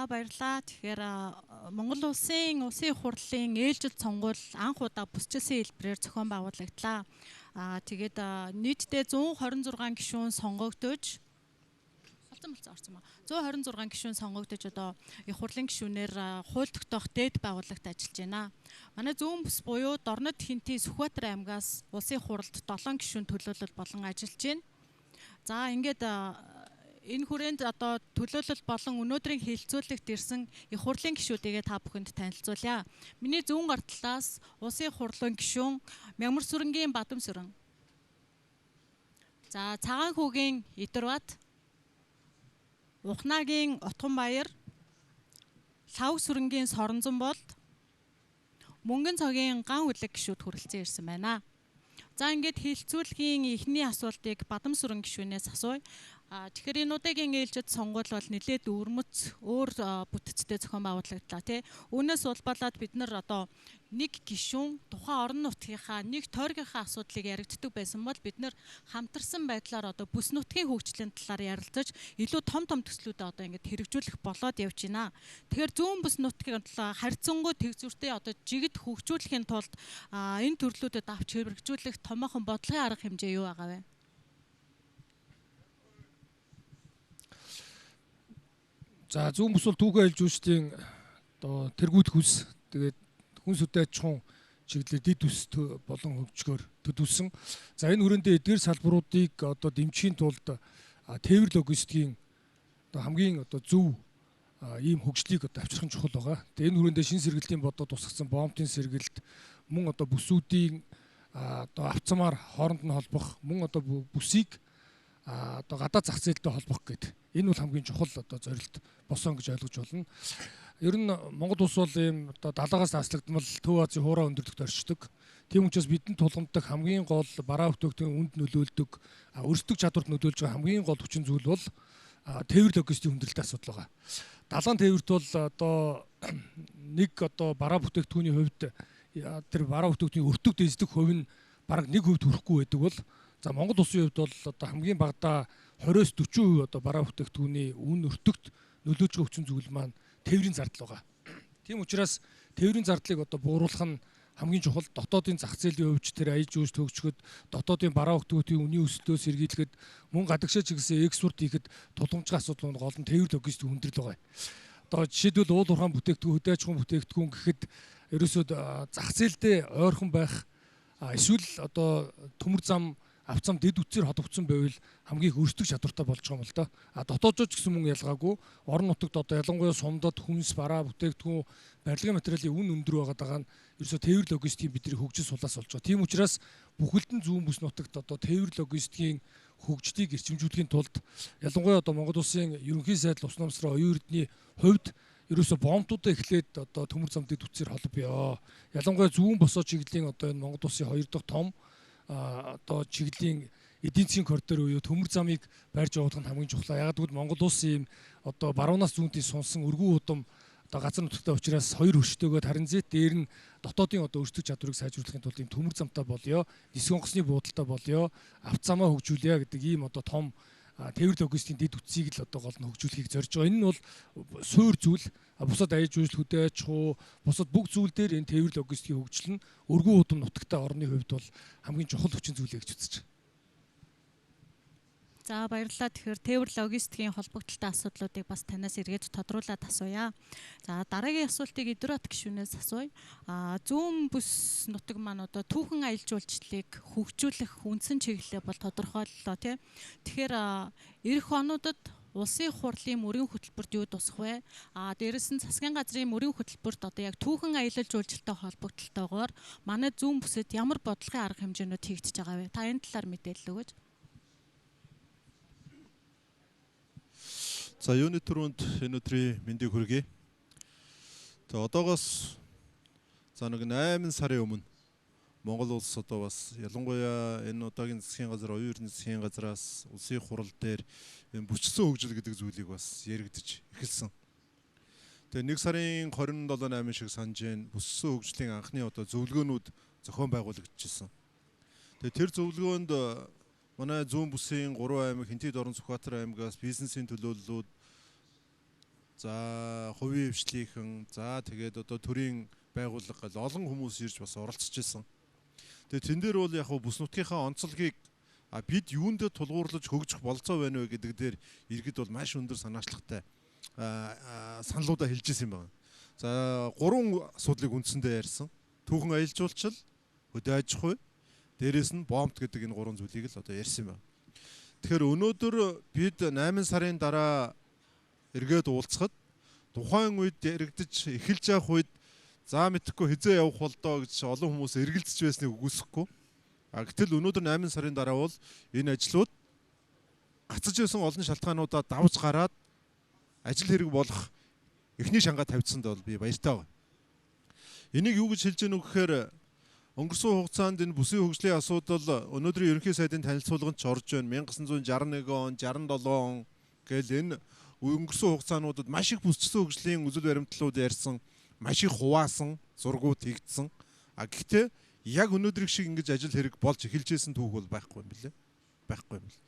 баярлалаа. Тэгэхээр Монгол улсын хурлын ээлжид сонгуул анх удаа бүсчээсийн хэлбэрээр зохион байгуулагдлаа. Тэгээд нийтдээ 126 гишүүн сонгогдож 126 гишүүн сонгогдож одоо их хурлын гишүүнээр хууль тогтоох дээд байгууллагт ажиллаж байна. Манай зүүн бүс буюу Дорнод Хинтээ Сүхбаатар аймгаас улсын хуралд 7 гишүүн төлөөлөл болон ажиллаж байна. За ингээд энэ хүрээнд одоо төлөөлөл болон өнөөдрийн хилцүүлэгт ирсэн их хурлын гишүүдийгээ та бүхэнд танилцуулъя. Миний зүүн гар талаас улсын хурлын гишүүн Мягмар сүрэнгийн Бадам сүрэн. За Цагаан хүүгийн Идэрбат, Ухнагийн Утганбаяр, Лав сүрэнгийн Соронзонбол, Мөнгөн цогийн Ган хүлэг гишүүд хүрэлцэн ирсэн байна. За ингээд хилцүүлгийн эхний асуултыг Бадам сүрэн гишүүнээс асууя. Тэгэхээр энэ удаагийн ээлжид сонгуул бол нэлээд өвөрмөц өөр бүтцтэй зохион байгуулагдлаа тий. Үүнээс улбалаад бид нар одоо нэг гишүүн тухайн орон нутгийнхаа нэг тойргийнхаа асуудлыг яригддаг байсан бол бид нар хамтарсан байдлаар одоо бүс нутгийн хөгжлийн талаар ярилцаж илүү том төслүүдэд одоо ингээд хэрэгжүүлэх болоод явж байна. Тэгэхээр зүүн бүс нутгийн харьцангуй тэгзүртэй одоо жигд хөгжүүлэхийн тулд энэ төрлүүдэд авч хэрэгжүүлэх томоохон бодлогын арга хэмжээ юу байгаа вэ? За зүүн бүс бол түүхэн айлж үүслийн одоо тэргүүд хүс тэгээд хүнс үдэ аж ахуйн чиглэлээр дид үс болон хөгжгөөр төдүүлсэн. За энэ хүрээндээ эдгээр салбаруудыг одоо дэмжихийн тулд тээвэр логистикийн одоо хамгийн одоо зөв ийм хөгжлийг одоо авчрах нь чухал байгаа. Тэгээд энэ хүрээндээ шин сэргэлтийн бодод тусгацсан бомтын сэргэлт мөн одоо бүсүүдийн одоо авцамаар хооронд нь холбох мөн одоо бүсийг одоо гадаад зах зээлтэй холбох гэдэг. Энэ бол хамгийн чухал одоо зорилт босон гэж ойлгож болно. Ер нь Монгол улс бол ийм одоо далаагаас таслагдмал Төв Азийн хуурай өндөрлөгт оршдог. Тийм учраас бидэнд тулгамддаг хамгийн гол бараа бүтээгдэхүүн үнд нөлөөлдөг, өрсөлдөх чадварт нөлөөлж байгаа хамгийн гол хүчин зүйл бол тээвэр логистикийн хүндрэлтэй асуудал байгаа. Далайн тээвэрт бол одоо нэг одоо бараа бүтээгдэхүүний хувьд тэр бараа бүтээгдэхүүний өртөг дэздэг хувь нь бараг 1% хүрэхгүй байдаг бол за Монгол улсын хувьд бол одоо хамгийн багадаа 20-40% одоо бараа бүтээгдэхүүний үн өртөгт нөлөөж байгаа хүчин зүйл маань тээврийн зардал байгаа. Тийм учраас тээврийн зардлыг одоо бууруулах нь хамгийн чухал. Дотоодын зах зээлийн хувьд тэр аяж үүс төгжгöd дотоодын бараа бүтээгдэхүүний үнийн өсөлтөөс сэргийлэхэд мөн гадагшаа ч гэсэн экспорт хийхэд тулгамжлах асуудал гол нь тээвэр логистик хүндрэл байгаа. Одоо жишээлбэл уул уурхайн бүтээгдэхүүн, хөдөө аж ахуйн бүтээгдэхүүн гэхэд ерөөсөө зах зээлдээ ойрхон байх эсвэл одоо төмөр зам авцам дэд үтсээр холбогдсон байвал хамгийн их өрсөлдөх чадвартай болж байгаа юм л да. Дотоодч гэсэн мөн ялгаагүй орон нутагт одоо ялангуяа сумдад хүнс бараа бүтээгдэхүүн барилгын материалын үн өндөр байгаа нь ерөөсөө тээвэр логистикийн бидний хөгжил сулаас болж байгаа. Тийм учраас бүхэлдэн зүүн бүс нутагт одоо тээвэр логистикийн хөгжлийг эрчимжүүлэхийн тулд ялангуяа одоо Монгол улсын ерөнхий сайд Ус намсрын оюун эрдний хувьд ерөөсөө бомтуудаа эхлээд одоо төмөр зам дэд үтсээр холбоё. Ялангуяа зүүн босоо чиглэлийн одоо энэ Монгол улсын 2 дахь том одоо чиглэлийн эдийн засгийн коридор буюу төмөр замыг байрж явуулах нь хамгийн чухал. Яг гэвэл Монгол улс ийм одоо баруунаас зүүнтийн сунсан өргөн удам одоо газар нутагтай учраас хоёр өрштөөгөө харин зэт дээр нь дотоодын одоо өрсөлдөх чадварыг сайжруулахын тулд ийм төмөр замтай болёо, нисэх онгоцны буудалтай болёо, авцамаа хөгжүүлье гэдэг ийм одоо том тээвэр логистикийн дэд үтсийг л одоо гол нь хөгжүүлэхийг зорж байгаа. Энэ нь бол суур зүйл, бусад аяж үйлс хөдөө аж ахуй, бусад бүх зүйл дээр энэ тээвэр логистикийн хөгжил нь өргөн удам нутагтай орны хувьд бол хамгийн чухал хүчин зүйлээ гэж үзэж байна. За баярлалаа. Тэгэхээр тээвэр логистикийн холбогдлолтой асуудлуудыг бас танаас эргээд тодруулаад асууя. За дараагийн асуултыг Идэрбат гишүүнээс асууя. Зүүн бүс нутаг маань одоо түүхэн аялал жуулчлалыг хөгжүүлэх үндсэн чиглэлээ бол тодорхойллоо тий. Тэгэхээр эх онуудад улсын хурлын мөрийн хөтөлбөрт юу тусах вэ? Дээрэс нь засгийн газрын мөрийн хөтөлбөрт одоо яг түүхэн аялал жуулчлалтай холбогдлолтойгоор манай зүүн бүсэд ямар бодлогын арга хэмжээнүүд хийгдэж байгаа вэ? Та энэ талаар мэдээлэл өгөөч. За юуны түрүүнд энэ өдрийн мэндийг хүргэе. Тэгээ одоогоос за нэг 8 сарын өмнө Монгол улс одоо бас ялангуяа энэ удаагийн засгийн газар, оюун эрдэнэ засгийн газраас улсын хурал дээр энэ бүчсэн хөгжил гэдэг зүйлийг бас яригдж эхэлсэн. Тэгээ 1 сарын 27-8 шиг санаж байна. Бүссэн хөгжлийн анхны одоо зөвлөгөөнүүд зохион байгуулагдчихсан. Тэгээ тэр зөвлөгөөнд манай зүүн бүсийн 3 аймаг Хинтээ, Дорн, Сүхбаатар аймгаас бизнесийн төлөөллүүд за хувийн хвшлийнхэн, за тэгээд одоо төрийн байгууллага гэл олон хүмүүс ирж бас оролцож байсан. Тэгээд тэн дээр бол яг бүс нутгийнхаа онцлогийг бид юунд тулгуурлаж хөгжих болцоо байна вэ гэдэг дээр иргэд бол маш өндөр санаачлагтай саналуудаа хэлж ирсэн юм байна. За 3 асуудлыг үндсэндээ ярьсан. Түүхэн аялал жуулчлал, хөдөө аж ахуй, дээрэс нь бомбт гэдэг энэ 3 зүйлийг л одоо ярьсан юм байна. Тэгэхээр өнөөдөр бид 8 сарын дараа эргээд уулзахад тухайн үед яригдж эхэлж явах үед за мэдхгүй хизээ явах болдоо гэж олон хүмүүс эргэлзэж байсныг үгүйсэхгүй. Гэтэл өнөөдөр 8 сарын дараа бол энэ ажлууд гацж байсан олон шалтгаануудаа давж гараад ажил хэрэг болох эхний шангаа тавьдсанд бол би баяртай байна. Энийг юу гэж хэлж гэнэ үг гэхээр өнгөрсөн хугацаанд энэ бүсийн хөгжлийн асуудал өнөөдрийн ерөнхий сайдын танилцуулганд ч орж байна. 1961 он, 67 он гэл энэ өнгөрсөн хугацаануудад маш их бүсчсэн хөгжлийн үзэл баримтлалууд ярьсан, маш их хуваасан, зургууд хийгдсэн. Гэхдээ яг өнөөдрийг шиг ингэж ажил хэрэг болж эхэлж исэн түүх бол байхгүй юм билээ. Байхгүй юм бил.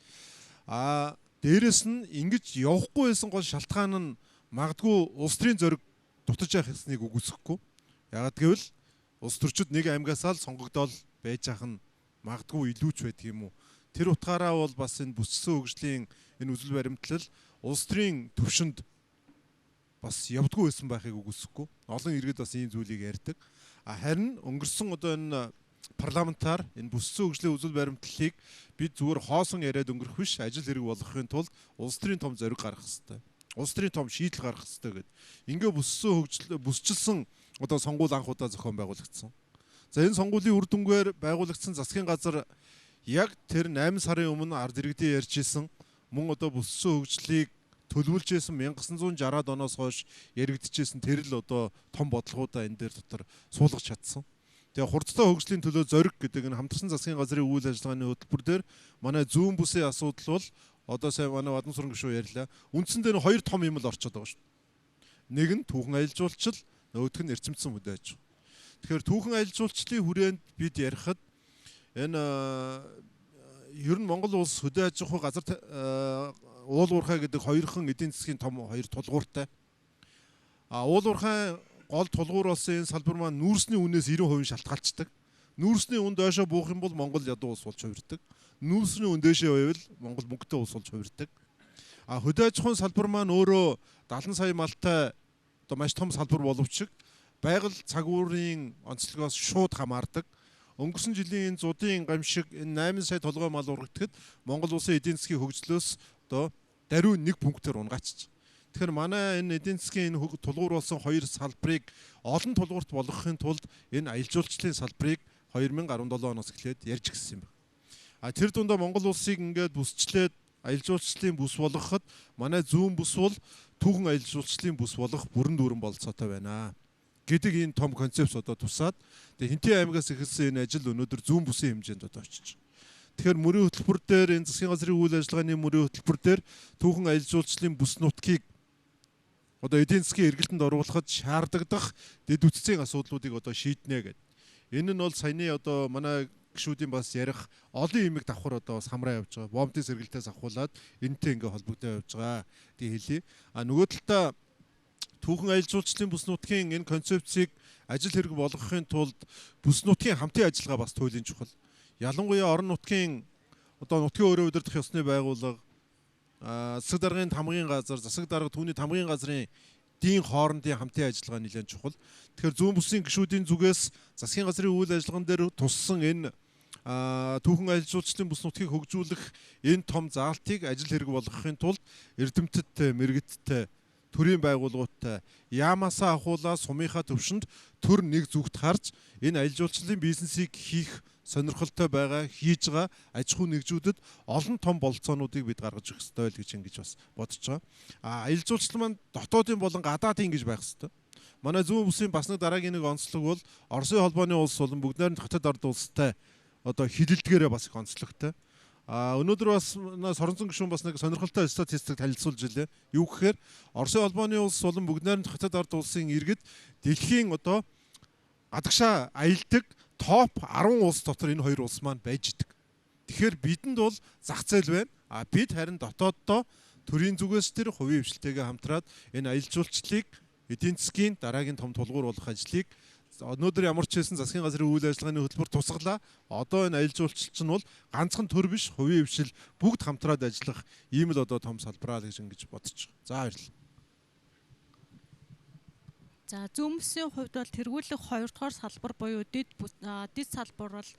Дээрэс нь ингэж явахгүй байсан гол шалтгаан нь магадгүй улс төрийн зориг дутаж явах хэснийг үгүйсэхгүй. Ягаад гэвэл улс төрчид нэг аймгаасаа л сонгогдоод байж ах нь магадгүй илүүч байдаг юм уу? Тэр утгаараа бол бас энэ бүсчсэн хөгжлийн энэ үзэл баримтлал улс төрийн төвшөнд бас явдггүй байсан байхыг үгүйсэхгүй. Олон иргэд бас ийм зүйлийг ярьдаг. Харин өнгөрсөн одоо энэ парламентаар энэ бүсцэн хөгжлийн үзэл баримтлалыг бид зүгээр хоосон яриад өнгөрөх биш, ажил хэрэг болгохын тулд улс төрийн том зориг гаргах хэрэгтэй. Улс төрийн том шийдэл гаргах хэрэгтэй гэдэг. Ингээ бүсчилсэн одоо сонгуул анхудаа зохион байгуулагдсан. За энэ сонгуулийн үр дүнгээр байгуулагдсан засгийн газар яг тэр 8 сарын өмнө ард иргэдийн ярьж исэн мөн одоо бүсцэн хөгжлийг төлөвлөж исэн 1960-аад оноос хойш яригдчихсэн тэр л одоо том бодлогоудаа энэ дээр дотор суулгаж чадсан. Тэгээ хурдтай хөгжлийн төлөө зориг гэдэг энэ хамтарсан засгийн газрын үйл ажиллагааны хөтөлбөр дээр манай зүүн бүсийн асуудал бол одоо сая манай Бадан сүрэн гишүүн ярьлаа. Үндсэндээ 2 том юм л орчод байгаа шүү дээ. Нэг нь түүхэн аялал жуулчлал, нөгөөх нь эрчимцэн хөдөө аж ахуй. Тэгэхээр түүхэн аялал жуулчлалын хүрээнд бид ярихад энэ ер нь Монгол улс хөдөө аж ахуй газар уул уурхай гэдэг хоёрхан эдийн засгийн том хоёр тулгууртай. Уул уурхай гол тулгуур болсон энэ салбар маань нүүрсний үнээс 90% шалтгаалцдаг. Нүүрсний үн доошоо буух юм бол Монгол ядуу улс болж хувирдаг. Нүүрсний үн дээшээ байвал Монгол мөнгөтэй улс болж хувирдаг. Хөдөө аж ахуйн салбар маань өөрөө 70 сая малтай одоо маш том салбар боловч байгаль цагуурын онцлогоос шууд хамаардаг. Өнгөрсөн жилийн энэ зуудын гамшиг энэ 8 сая толгой мал ургагдахад Монгол улсын эдийн засгийн хөгжлөөс одоо даруй 1 пунктээр унгаачих. Тэгэхээр манай энэ эдийн засгийн энэ тулгуур болсон 2 салбарыг олон тулгуурт болгохын тулд энэ аялал жуулчлалын салбарыг 2017 оноос эхлээд ярьж гисэн юм байна. Тэр дундаа Монгол улсыг ингээд бүсчлээд аялал жуулчлалын бүс болгоход манай зүүн бүс бол түүхэн аялал жуулчлалын бүс болох бүрэн дүүрэн болцоотой байна гэдэг энэ том концепц одоо тусаад тэгээ Хинтээ аймагаас эхэлсэн энэ ажил өнөөдөр зүүн бүсийн хэмжээнд одоо очиж. Тэгэхээр мөрийн хөтөлбөр дээр энэ засгийн газрын үйл ажиллагааны мөрийн хөтөлбөр дээр түүхэн аялал жуулчлалын бүс нутгийг одоо эдийн засгийн эргэлтэнд оруулахад шаардлагадах дэд үтцийн асуудлуудыг одоо шийднэ гэдэг. Энэ нь бол саяны одоо манай гишүүдийн бас ярих олон имийг давхар одоо бас хамраа явж байгаа. Бомбын сэргэлтээс ахуулаад энэтэй ингээ холбогдоо явж байгаа гэж хэлье. Нөгөө талдаа түүхэн аялал жуулчлалын бүс нутгийн энэ концепцийг ажил хэрэг болгохын тулд бүс нутгийн хамтын ажиллагаа бас туйлын чухал. Ялангуяа орон нутгийн одоо нутгийн өөрөө удирдах ёсны байгууллага, засаг даргын тамгын газар, засаг дарга түүний тамгын газрын дийн хоорондын хамтын ажиллагаа нэлээд чухал. Тэгэхээр зүүн бүсийн гишүүдийн зүгээс засгийн газрын үйл ажиллагаан дээр туссан энэ түүхэн аялал жуулчлалын бүс нутгийг хөгжүүлэх энэ том заалтыг ажил хэрэг болгохын тулд эрдэмтдтэй, мэрэгдтэй, төрийн байгууллагуудтай яамаасаа ахуулаа сумынхаа төвшөнд төр нэг зүгт харж энэ аялал жуулчлалын бизнесийг хийх сонирхолтой байгаа, хийж байгаа аж ахуй нэгжүүдэд олон том бололцоонуудыг бид гаргаж өгөх ёстой л гэж ингэж бас бодож байгаа. Аялал жуулчлал маань дотоодын болон гадаадын гэж байх ёстой. Манай зүүн бүсийн бас нэг дараагийн нэг онцлог бол Оросын холбооны улс болон бүгд найрамд хотод ард улстай одоо хилэлдгээрээ бас их онцлогтой. Өнөөдөр бас соронзон гишүүн бас нэг сонирхолтой статистик танилцуулж илээ. Юу гэхээр Оросын холбооны улс болон бүгд найрамд хотод ард улсын иргэд дэлхийн одоо гадагшаа аялдаг топ 10 улс дотор энэ хоёр улс маань байж идэг. Тэгэхээр бидэнд бол зах зээл байна. Бид харин дотооддоо төрийн зүгээс тэр хувийн хвшилтэйгээ хамтраад энэ аялал жуулчлалыг эдийн засгийн дараагийн том тулгуур болох ажлыг өнөөдөр ямар ч хэлсэн засгийн газрын үйл ажиллагааны хөтөлбөр тусглаа. Одоо энэ аялал жуулчлалч нь бол ганцхан төр биш, хувийн хвшил бүгд хамтраад ажиллах ийм л одоо том салбараа л гэж ингэж бодож байгаа. За баярлалаа. За зүүн бүсийн хувьд бол тэргүүлэх 2 дугаар салбар буюу дэд салбар бол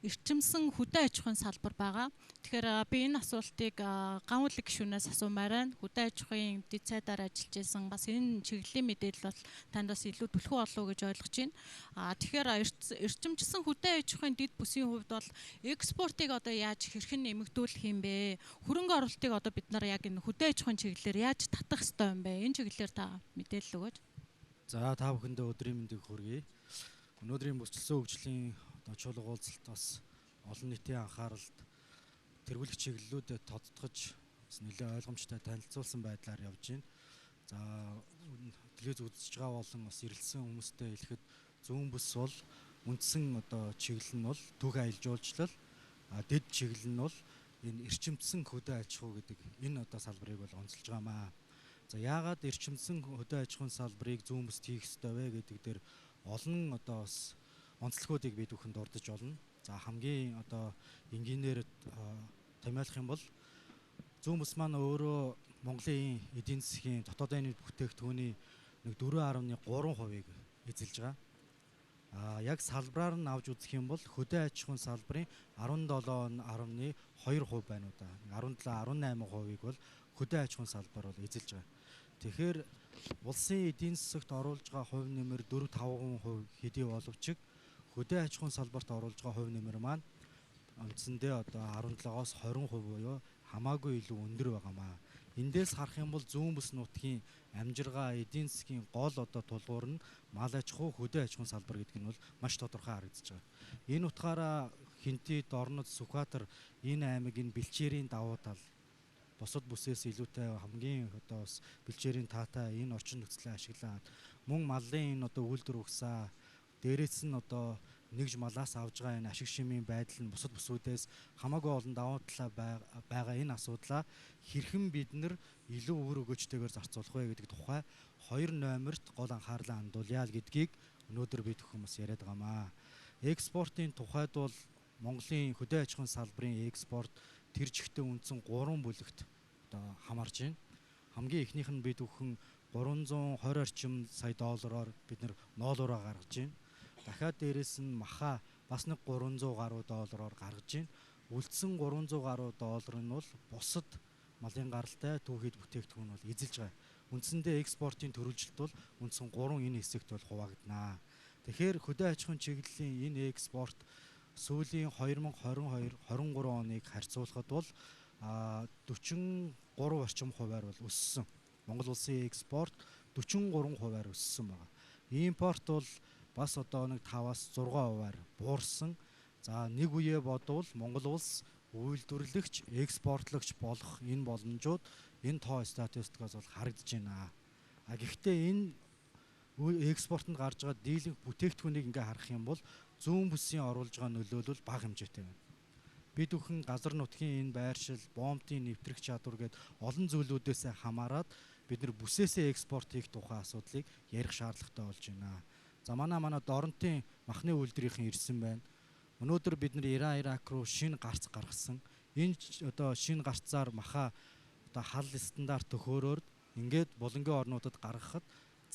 эрчимсэн хөдөө аж ахуйн салбар байгаа. Тэгэхээр би энэ асуултыг ган үлэг гишүүнээс асуумаар байна. Хөдөө аж ахуйн дэд сайдаар ажиллаж байсан бас энэ чиглэлийн мэдээлэл бол танд бас илүү түлхүү болов уу гэж ойлгож байна. Тэгэхээр эрчимжсэн хөдөө аж ахуйн дэд бүсийн хувьд бол экспортыг одоо яаж хэрхэн нэмэгдүүлэх юм бэ? Хөрөнгө оруулалтыг одоо бид нар яг энэ хөдөө аж ахуйн чиглэлээр яаж татах ёстой юм бэ? Энэ чиглэлээр та мэдээлэл өгөөч. За та бүхэндээ өдрийн мэндийг хүргэе. Өнөөдрийн бүсчилсэн хөгжлийн чуулга уулзалт бас олон нийтийн анхааралд тэргүүлэх чиглэлүүдэд тодтогч нэлээд ойлгомжтой танилцуулсан байдлаар явж байна. За телевиз үзэж байгаа болон бас ирэлсэн хүмүүстээ хэлэхэд зүүн бүс бол үндсэн одоо чиглэл нь бол түүх аялал жуулчлал, дэд чиглэл нь бол энэ эрчимжсэн хөдөө аж ахуй гэдэг энэ одоо салбарыг бол онцолж байгаамаа. За яагаад эрчимсэн хөдөө аж ахуйн салбарыг зүүн бүст хийх ёстой вэ гэдэг дээр олон одоо бас онцлогуудыг бид бүхэн дурдж олно. За хамгийн одоо энгийнээр томьёолох юм бол зүүн бүс маань өөрөө Монголын эдийн засгийн дотоодын бүтээгдэхүүний нэг 4.3%-ийг эзэлж байгаа. Яг салбараар нь авч үзэх юм бол хөдөө аж ахуйн салбарын 17.2% байна уу да. 17-18%-ийг бол хөдөө аж ахуйн салбар бол эзэлж байгаа. Тэгэхээр улсын эдийн засагт оруулж байгаа хувь нэмэр 4-5% хэдий боловч хөдөө аж ахуйн салбарт оруулж байгаа хувь нэмэр маань үндсэндээ одоо 17-оос 20% буюу хамаагүй илүү өндөр байгаамаа. Эндээс харах юм бол зүүн бүс нутгийн амжиргаа эдийн засгийн гол одоо тулгуур нь мал аж ахуй хөдөө аж ахуйн салбар гэдэг нь бол маш тодорхой харагдаж байгаа. Энэ утгаараа Хинтэд, Дорнод, Сүхбаатар энэ аймаг энэ бэлчээрийн давуу тал бусад бүсээс илүүтэй хамгийн одоо бас бэлчээрийн таатай энэ орчин нөхцөлийг ашиглаад мөн малын энэ одоо үйлдвэр угсаа дээрээс нь одоо нэгж малаас авж байгаа энэ ашиг шимийн байдал нь бусад бүсүүдээс хамаагүй олон давуу тал байгаа энэ асуудлаа хэрхэн бид нар илүү өвөр өгөөжтэйгээр зарцуулах вэ гэдэг тухай 2 номерт гол анхаарлаа хандуулъя л гэдгийг өнөөдөр бид хүмүүс яриад байгаамаа. Экспортын тухайд бол Монголын хөдөө аж ахуйн салбарын экспорт тэр жигтэй үндсэн 3 бүлэгт одоо хамаарч байна. Хамгийн ихнийх нь бид бүхэн 320 орчим сая доллараар бид нар ноолуураа гаргаж байна. Дахиад дээрэс нь маха бас нэг 300 гаруй доллараар гаргаж байна. Үлдсэн 300 гаруй доллар нь бол бусад малын гаралтай түүхийд бүтээгдэхүүн бол эзэлж байгаа. Үндсэндээ экспортын төрөлжилт бол үндсэн 3 энэ хэсэгт бол хуваагдана. Тэгэхээр хөдөө аж ахуйн чиглэлийн энэ экспорт сүүлийн 2022-23 оныг харьцуулахад бол 43 орчим хувиар бол өссөн. Монгол улсын экспорт 43 хувиар өссөн байна. Импорт бол бас одоо нэг 5-аас 6 хувиар буурсан. За нэг үеэ бодвол Монгол улс үйлдвэрлэгч, экспортлогч болох энэ боломжууд энэ тоо статистикаас бол харагдаж байна. Гэхдээ энэ экспортод гарч байгаа дийлэнх бүтээгдэхүүнийг ингээ харах юм бол зүүн бүсийн оруулж байгаа нөлөөлөл бага хэмжээтэй байна. Бид бүхэн газар нутгийн энэ байршил, бомбын нэвтрэх чадвар гээд олон зүйлүүдээс хамаарат бид нар бүсээсээ экспорт хийх тухай асуудлыг ярих шаардлагатай болж байна. За манай Доронтын махны үйлдвэрийн ирсэн байна. Өнөөдөр бид нар Ирак руу шинэ гарц гаргасан. Энэ одоо шинэ гарцаар маха одоо хал стандарт төхөөрөөр ингээд булангийн орнуудад гаргахад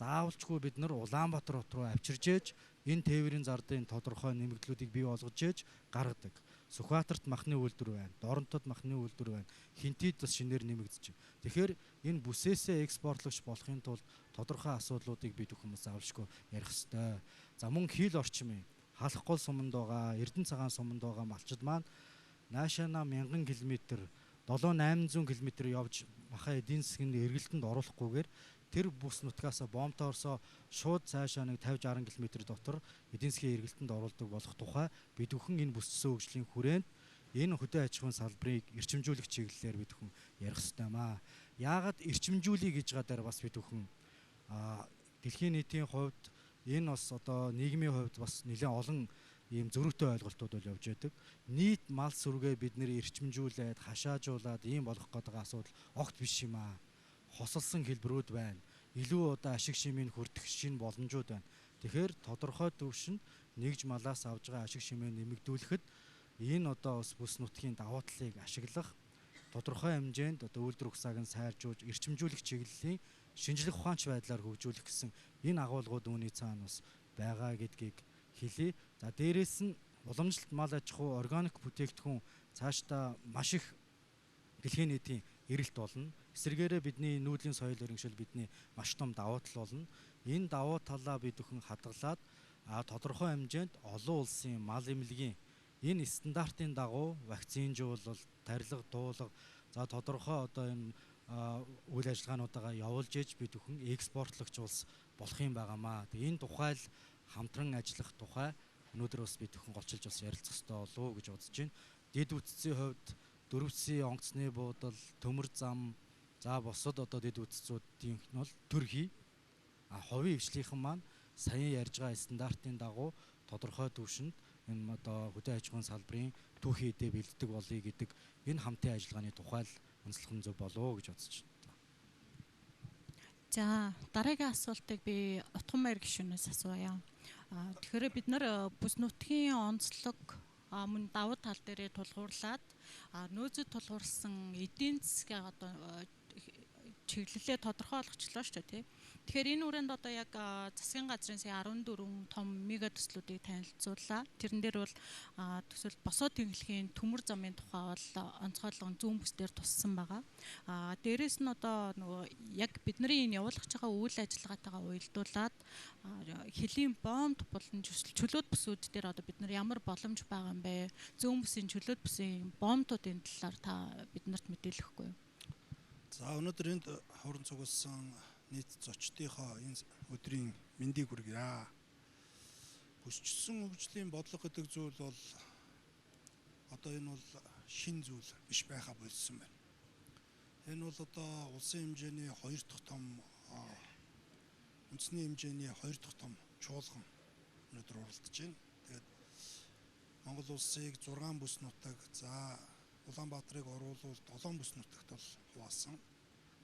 заавалчгүй бид нар Улаанбаатар руу авчирж ээж энэ тээврийн зардын тодорхой нэмэгдлүүдийг бий болгож ээж гаргадаг. Сүхбаатарт махны үйлдвэр байна. Доронтод махны үйлдвэр байна. Хинтэд бас шинээр нэмэгдэж байна. Тэгэхээр энэ бүсээсээ экспортлогч болохын тулд тодорхой асуудлуудыг бид хүмүүс заавалчгүй ярих ёстой. За мөн хил орчмын халах гол суманд байгаа, Эрдэнэ цагаан суманд байгаа малчид маань наашаана 1000 км 7-800 км явж маха эдийн засгийн эргэлтэнд оруулахгүйгээр тэр бүс нутгаас бомбтой орсоо шууд цаашаа нэг 50-60 км дотор эдийн засгийн эргэлтэнд оруулдаг болох тухай бид бүхэн энэ бүсцсэн хөгжлийн хүрээнд энэ хөдөө аж ахуйн салбарыг эрчимжүүлэх чиглэлээр бид бүхэн ярих ёстой маа. Яагаад эрчимжүүлэх гэж байгаа дээр бас бид бүхэн дэлхийн нийтийн хувьд энэ бас одоо нийгмийн хувьд бас нэлээд олон ийм зөрүүтэй ойлголтууд бол явж байдаг. Нийт мал сүргээ бид нэр эрчимжүүлээд хашаажуулаад ийм болох гэдэг асуудал огт биш юм аа. Хосолсон хэлбэрүүд байна. Илүү одоо ашиг шимийг хүртэх шинэ боломжууд байна. Тэгэхээр тодорхой төвшөнд нэгж малаас авж байгаа ашиг шимээ нэмэгдүүлэхэд энэ одоо бас бүс нутгийн давуу талыг ашиглах тодорхой хэмжээнд одоо үйлдвэр ухсааг нь сайжруулж эрчимжүүлэх чиглэлийн шинжлэх ухаанч байдлаар хөгжүүлэх гэсэн энэ агуулгууд үүний цаана бас байгаа гэдгийг хэлье. За дээрэс нь уламжлалт мал аж ахуй органик бүтээгдэхүүн цаашдаа маш их дэлхийн нийтийн эрэлт болно. Эсвэргээрээ бидний нүүдлийн соёл иргэншил бидний маш том давуу тал болно. Энэ давуу талаа бид бүхэн хадгалаад тодорхой хэмжээнд олон улсын мал эмнэлгийн энэ стандартын дагуу вакцинжуулалт, тарилга, дуулга за тодорхой одоо энэ үйл ажиллагаануудаа явуулж иж бид бүхэн экспортлогч улс болох юм байгаамаа. Тэгээ энэ тухай л хамтран ажиллах тухай өнөөдөр бас бид бүхэн голчилж бас ярилцах хэрэгтэй болов уу гэж бодож байна. Дэд үтцийн хувьд дөрвсийн онгоцны буудал, төмөр зам за босод одоо дэд үтцүүдийн нь бол төрхий хувийн хвшлийнхэн маань саяхан ярьж байгаа стандартын дагуу тодорхой төвшөнд энэ одоо хөдөө аж ахуйн салбарын түүхий эдээ бэлддэг болъё гэдэг энэ хамтын ажиллагааны тухай л онцлох нь зөв болов уу гэж бодож байна. За дараагийн асуултыг би Утган Баяр гишүүнээс асууя. Тэгэхээр бид нар бүс нутгийн онцлог мөн давуу тал дээрээ тулгуурлаад нөөцөд тулгуурсан эдийн засгийн одоо чиглэлээ тодорхой болгочлоо шүү дээ. Тэгэхээр энэ үрээнд одоо яг засгийн газрын сая 14 том мега төслүүдийг танилцууллаа. Тэрэн дээр бол төсөл босоо тэнхлэхийн төмөр замын тухай бол онцгойлгон зүүн бүс дээр туссан байгаа. Дээрээс нь одоо нөгөө яг бидний энэ явуулах байгаа үйл ажиллагаатайгаа уялдуулаад хөлийн бомб болон чөлөөт бүсүүд дээр одоо бид нар ямар боломж байгаа юм бэ? Зүүн бүсийн чөлөөт бүсийн бомбуудын талаар та биднэрт мэдээлэхгүй юу? За өнөөдөр энд хорон цугласан нийт зочдынхоо энэ өдрийн мэндийг хүргье. Бүсчилсэн хөгжлийн бодлого гэдэг зүйл бол одоо энэ бол шин зүйл биш байха болсон байна. Энэ бол одоо улсын хэмжээний 2 дахь том үндэсний хэмжээний 2 дахь том чуулган өнөөдөр уралдаж байна. Тэгээд Монгол улсыг 6 бүс нутаг за Улаанбаатарыг оруулуулд 7 бүс нутагт бол хуваасан.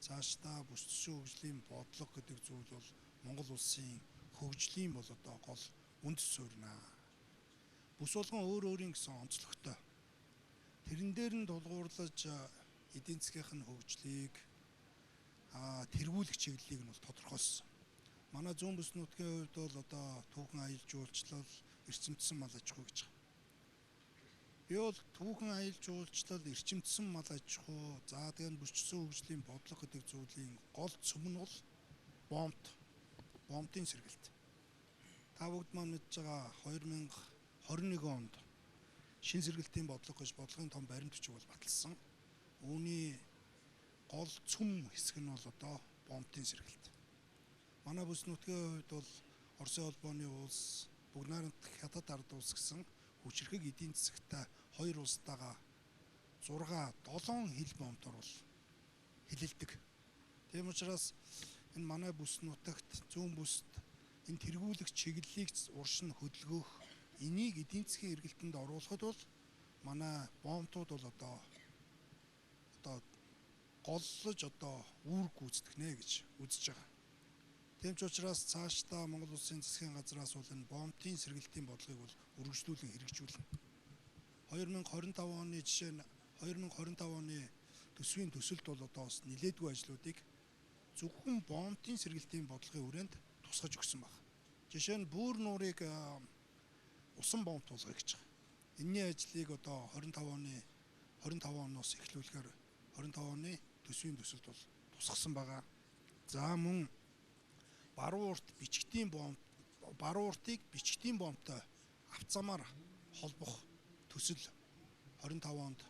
Цаашдаа бүсчилсэн хөгжлийн бодлого гэдэг зүйл бол Монгол улсын хөгжлийн бол одоо гол үндэс суурина. Бүс болгон өөр өөрийн гэсэн онцлогтой. Тэрэн дээр нь тулгуурлаж эдийн засгийн хөгжлийг тэргүүлэх чиглэлийг нь бол тодорхойлсон. Манай зүүн бүс нутгийн хувьд бол одоо түүхэн аялал жуулчлал, эрчимдсэн мал аж ахуй гэж байна. Би бол түүхэн аялал жуулчлал, эрчимдсэн мал аж ахуй, за тэгээд бүсчилсэн хөгжлийн бодлого гэдэг зүйлийн гол цөм нь бол бомбын сэргэлт. Та бүгд маань мэдж байгаа 2021 онд шин сэргэлтийн бодлого гэж бодлогын том баримт бичиг бол баталсан. Үүний гол цөм хэсэг нь бол одоо бомбын сэргэлт. Манай бүс нутгийн хувьд бол Оросын холбооны улс, Бүгд найрамдах хятад ард улс гэсэн хүчирхэг эдийн засагтай хоёр улстайгаа 6-7 хил бомбтор бол хилэлдэг. Тийм учраас энэ манай бүс нутагт зүүн бүст энэ тэргүүлэх чиглэлийг уршин хөдөлгөөх энийг эдийн засгийн эргэлтэнд оруулахад бол манай бомбтууд бол одоо голлож одоо үүрэг гүйцэтгэх нэ гэж үзэж байгаа. Тийм ч учраас цаашдаа Монгол Улсын засгийн газраас бол энэ бомбын сэргэлтийн бодлогыг бол үргэлжлүүлэн хэрэгжүүлнэ. 2025 оны жишээ нь 2025 оны төсвийн төсөлд бол одоо бас нэлээдгүй ажлуудыг зөвхөн бомбын сэргэлтийн бодлогын хүрээнд тусгаж өгсөн байна. Жишээ нь бүүр нуурыг усан бомб тулгая гэж байгаа. Энэний ажлыг одоо 25 оноос эхлүүлэхээр 25 оны төсвийн төсөлд бол тусгасан байгаа. За мөн баруун урт бичгтийн бомб, баруун уртыг бичгтийн бомбтой авцамаар холбох төсөл 25 онд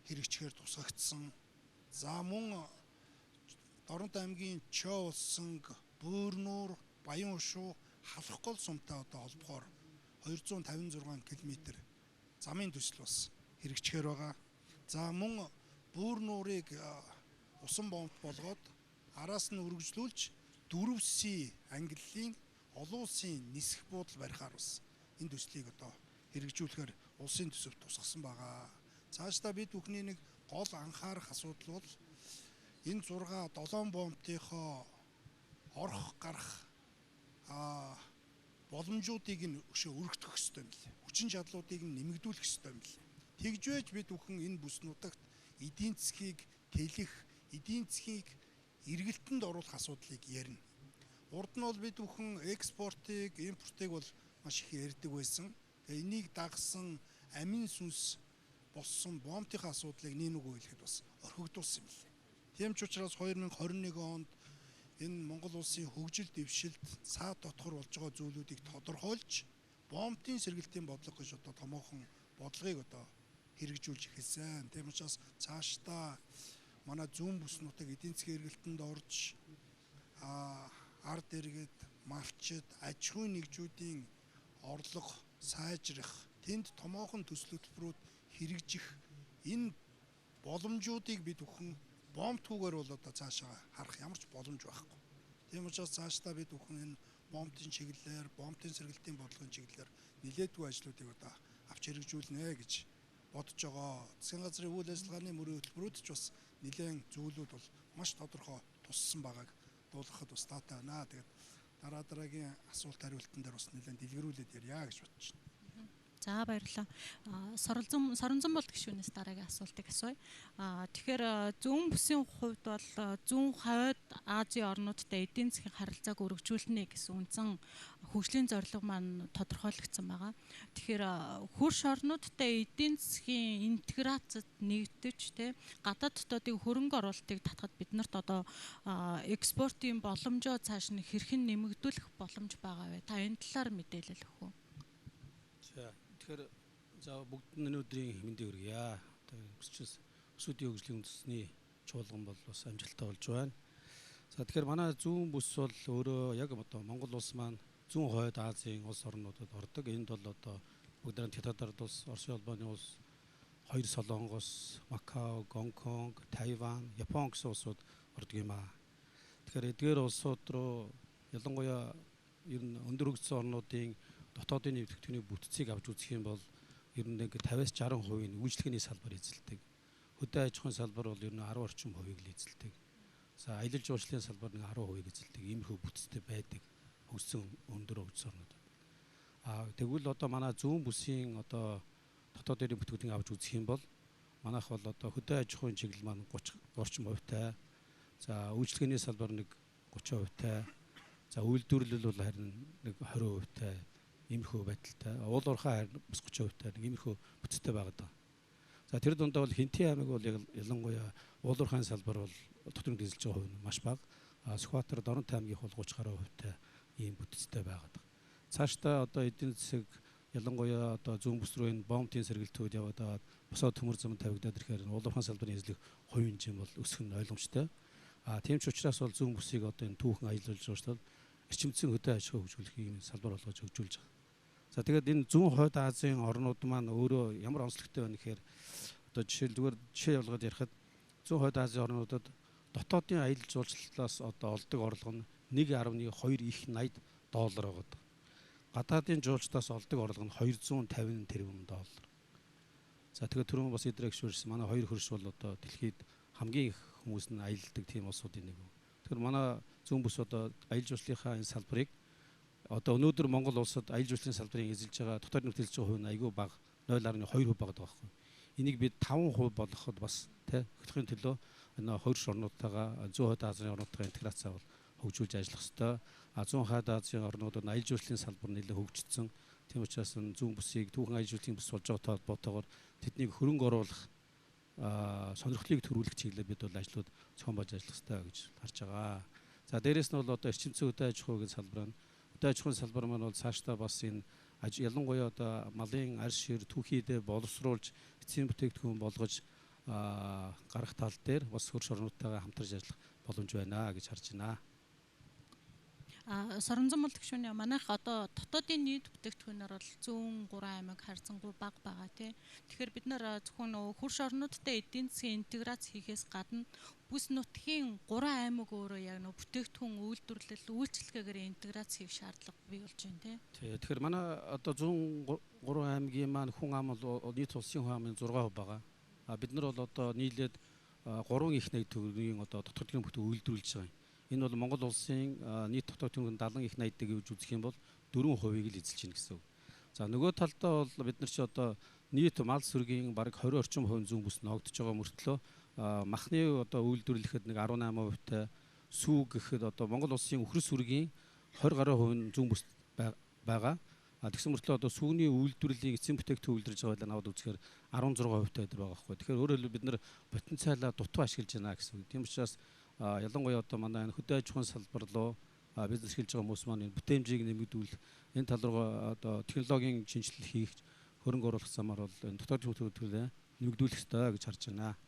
хэрэгжихээр тусгагдсан. За мөн Дорнод аймгийн Чоо улсанг, Бөөрнуур, Баян Хушуу, Халах гол сумтай одоо холбохоор 256 км замын төсөл бас хэрэгжихээр байгаа. За мөн Бөөрнуурыг усан бомб болгоод араас нь үргэлжлүүлж 4 С ангиллын олон улсын нисэх буудал барихаар бас энэ төслийг одоо хэрэгжүүлэхээр улсын төсөвт тусгасан байгаа. Цаашдаа бид бүхний нэг гол анхаарах асуудал бол энэ 6-7 бомбтынхоо орох гарах боломжуудыг нь өргөдөх ёстой юм лээ. Хүчин чадлуудыг нь нэмэгдүүлэх ёстой юм лээ. Тэгж байж бид бүхэн энэ бүс нутагт эдийн засгийг тэлэх, эдийн засгийг эргэлтэнд оруулах асуудлыг ярина. Урд нь бол бид бүхэн экспортыг, импортыг бол маш их ярьдаг байсан. Тэгээ энийг дагсан амин сүнс болсон бомбтынхаа асуудлыг нэг үгээр хэлэхэд бас орхигдуулсан юм лээ. Тийм ч учраас 2021 онд энэ Монгол улсын хөгжил дэвшилт цаад дотгор болж байгаа зүйлүүдийг тодорхойлж бомбтын сэргэлтийн бодлого гэж одоо томоохон бодлогыг одоо хэрэгжүүлж эхэлсэн. Тийм учраас цаашдаа манай зүүн бүс нутаг эдийн засгийн эргэлтэнд орж ард иргэд, малчид, аж ахуйн нэгжүүдийн орлого сайжрах, тэнд томоохон төсөл хөтөлбөрүүд хэрэгжих энэ боломжуудыг бид бүхэн бомбтгүйгээр бол одоо цаашаа харах ямар ч боломж байхгүй. Тийм учраас цаашдаа бид бүхэн энэ бомбтын чиглэлээр, бомбтын сэргэлтийн бодлогын чиглэлээр нэлээдгүй ажлуудыг одоо авч хэрэгжүүлнэ гэж бодож байгаа. Засгийн газрын үйл ажиллагааны мөрийн хөтөлбөрүүд ч бас нэлээд зүйлүүд бол маш тодорхой туссан байгааг дуулгахад бас таатай байна. Тэгээд дараагийн асуулт хариултан дээр бас нэлээд дэлгэрүүлээд ярья гэж бодож байна. За баярлалаа. Соронзон болт гишүүнээс дараагийн асуултыг асууя. Тэгэхээр зүүн бүсийн хувьд бол зүүн хойд Азийн орнуудтай эдийн засгийн харилцааг өргөжүүлнэ гэсэн үндсэн хөгжлийн зорилго маань тодорхойлогдсон байгаа. Тэгэхээр хөрш орнуудтай эдийн засгийн интеграцид нэгдэж гадаад дотоодын хөрөнгө оруулалтыг татахад биднэрт одоо экспортын боломжоо цааш нь хэрхэн нэмэгдүүлэх боломж байгаа вэ? Та энэ талаар мэдээлэл өгөх үү? Тэгэхээр за бүгд өнөөдрийн мэндийг хүргье. Өсвүүдийн хөгжлийн үндэсний чуулган бол бас амжилттай болж байна. За тэгэхээр манай зүүн бүс бол өөрөө яг одоо Монгол улс маань зүүн хойд Азийн улс орнуудад ордог. Энд бол одоо бүгд хятад ард улс, Оросын улбаны улс, 2 Солонгос, Макао, Гонконг, Тайван, Япон гэсэн улсууд ордог юм аа. Тэгэхээр эдгээр улсууд руу ялангуяа ер нь өндөр хөгжсөн орнуудын дотоодын нэвтрүүлгийн бүтцийг авч үзэх юм бол ер нь нэг 50-60% нь үйлчлэгээний салбар эзэлдэг. Хөдөө аж ахуйн салбар бол ер нь 10 орчим хувийг л эзэлдэг. За аялал жуулчлалын салбар нэг 10% эзэлдэг. Иймэрхүү бүтцтэй байдаг хөгжсөн өндөр хөгжсөн орнууд. Тэгвэл одоо манай зүүн бүсийн одоо дотоодын бүтээгдэхүүнийг авч үзэх юм бол манайх бол одоо хөдөө аж ахуйн чиглэл маань 30 орчим хувьтай. За үйлчлэгээний салбар нэг 30% тай. За үйлдвэрлэл бол харин нэг 20% тай. Иймэрхүү байдалтай. Уул уурхай харин бас 30% тай нэг иймэрхүү бүтцтэй байгаад байгаа. За тэр дундаа бол Хинтээ аймаг бол ялангуяа уул уурхайн салбар бол дотоод эзэлж байгаа хувь нь маш бага. Сүхбаатар Дорнот аймгийнх бол 30% тай ийм бүтцтэй байгаад байгаа. Цаашдаа одоо эдийн засаг ялангуяа одоо зүүн бүс рүү энэ бомбын сэргэлтүүд яваад босоод төмөр зам тавигдаад ирэхээр уул уурхайн салбарын эзлэх хувийн хэмжээ бол өсөх нь ойлгомжтой. Тийм ч учраас бол зүүн бүсийг одоо энэ түүхэн аялал жуулчлал эрчимцэн хөдөө аж ахуй хөгжүүлэхийн салбар болгож хөгжүүлж байгаа. За тэгээд энэ зүүн хойд Азийн орнууд маань өөрөө ямар онцлогтой байна гэхээр одоо жишээ явуулгаад ярихад зүүн хойд Азийн орнуудад дотоодын аялал жуулчлалаас одоо олдог орлого нь 1.2 их $80 байгаа. Гадаадын жуулчдаас олдог орлого нь $250 тэрбум. За тэгээд түрүүн бас эдрэг шүүрсэн манай хоёр хөрш бол одоо дэлхийд хамгийн их хүмүүс нь аялдаг тийм улсуудын нэг. Тэгэхээр манай зүүн бүс одоо аялал жуулчлалынхаа энэ салбарыг одоо өнөөдөр Монгол улсад аялал жуулчлалын салбарыг эзэлж байгаа дотоод нөхцөлж байгаа хувь нь айгүй бага 0.2% байгаа байхгүй. Энийг бид 5% болгоход бас хөтлөхийн төлөө энэ хөрш орнуудтайгаа зүүн хойд Азийн орнуудтайгаа интеграцаа бол хөгжүүлж ажиллах ёстой. Зүүн хойд Азийн орнуудад аялал жуулчлалын салбар нэлээд хөгжсөн. Тийм учраас зүүн бүсийг түүхэн аялал жуулчлалын бүс болж байгаа холбоотойгоор тэднийг хөрөнгө оруулах сонирхлыг төрүүлэх чиглэлээр бид бол ажлууд зохион болж ажиллах ёстой гэж харж байгаа. За дээрэс нь бол одоо эрчимцэн хөдөө аж ахуйн салбар нь хөдөө аж ахуйн салбар маань бол цаашдаа бас энэ ялангуяа одоо малын арьс шир түүхийдээ боловсруулж эцсийн бүтээгдэхүүн болгож гарах тал дээр бас хөрш орнуудтайгаа хамтарч ажиллах боломж байна гэж харж байна. Соронзон бол гүшүүнээ манайх одоо дотоодын нийт бүтээгдэхүүнээр бол 103 аймаг харьцангуй бага байгаа тий. Тэгэхээр бид нар зөвхөн нөгөө хөрш орнуудтай эдийн засгийн интеграц хийхээс гадна бүс нутгийн 3 аймаг өөрөө яг нөгөө бүтээгдэхүүн үйлдвэрлэл үйлчлэгээр интеграц хийх шаардлага бий болж байна тий. Тий. Тэгэхээр манай одоо 103 аймгийн маань хүн ам бол нийт улсын хүн амын 6% байгаа. Бид нар бол одоо нийлээд 3 их найд төгрөгийн одоо дотоодын бүтээгдэхүүн үйлдвэрлэж байгаа юм. Энэ бол Монгол улсын нийт дотоодын 70 их найддаг гэж үзэх юм бол 4%-ийг л эзэлж байна гэсэн үг. За нөгөө талдаа бол бид нар ч одоо нийт мал сүргийн бараг 20 орчим хувийн зүүн бүс ногдож байгаа мөртлөө махны одоо үйлдвэрлэхэд нэг 18%-тай сүү гэхэд одоо Монгол улсын үхрс сүргийн 20 гаруй хувийн зүүн бүс байгаа. Тэгсэн мөртлөө одоо сүүний үйлдвэрлэлийн эцсийн бүтээгдэхүүн үйлдвэрлэж байгаа байлаа наваад үзэхээр 16%-тай байгаа байхгүй. Тэгэхээр өөрөөр хэлбэл бид нар потенциалаа дутуу ашиглаж байна гэсэн үг. Тийм учраас ялангуяа одоо манай энэ хөдөө аж ахуйн салбар руу бизнес эхэлж байгаа хүмүүс маань бүтээмжийг нэмэгдүүл энэ тал руу одоо технологийн шинжилэл хийх хөрөнгө оруулах замаар бол энэ дотоодын бүтээгдэхүүнээ нэмэгдүүлэх ёстой гэж харж байна.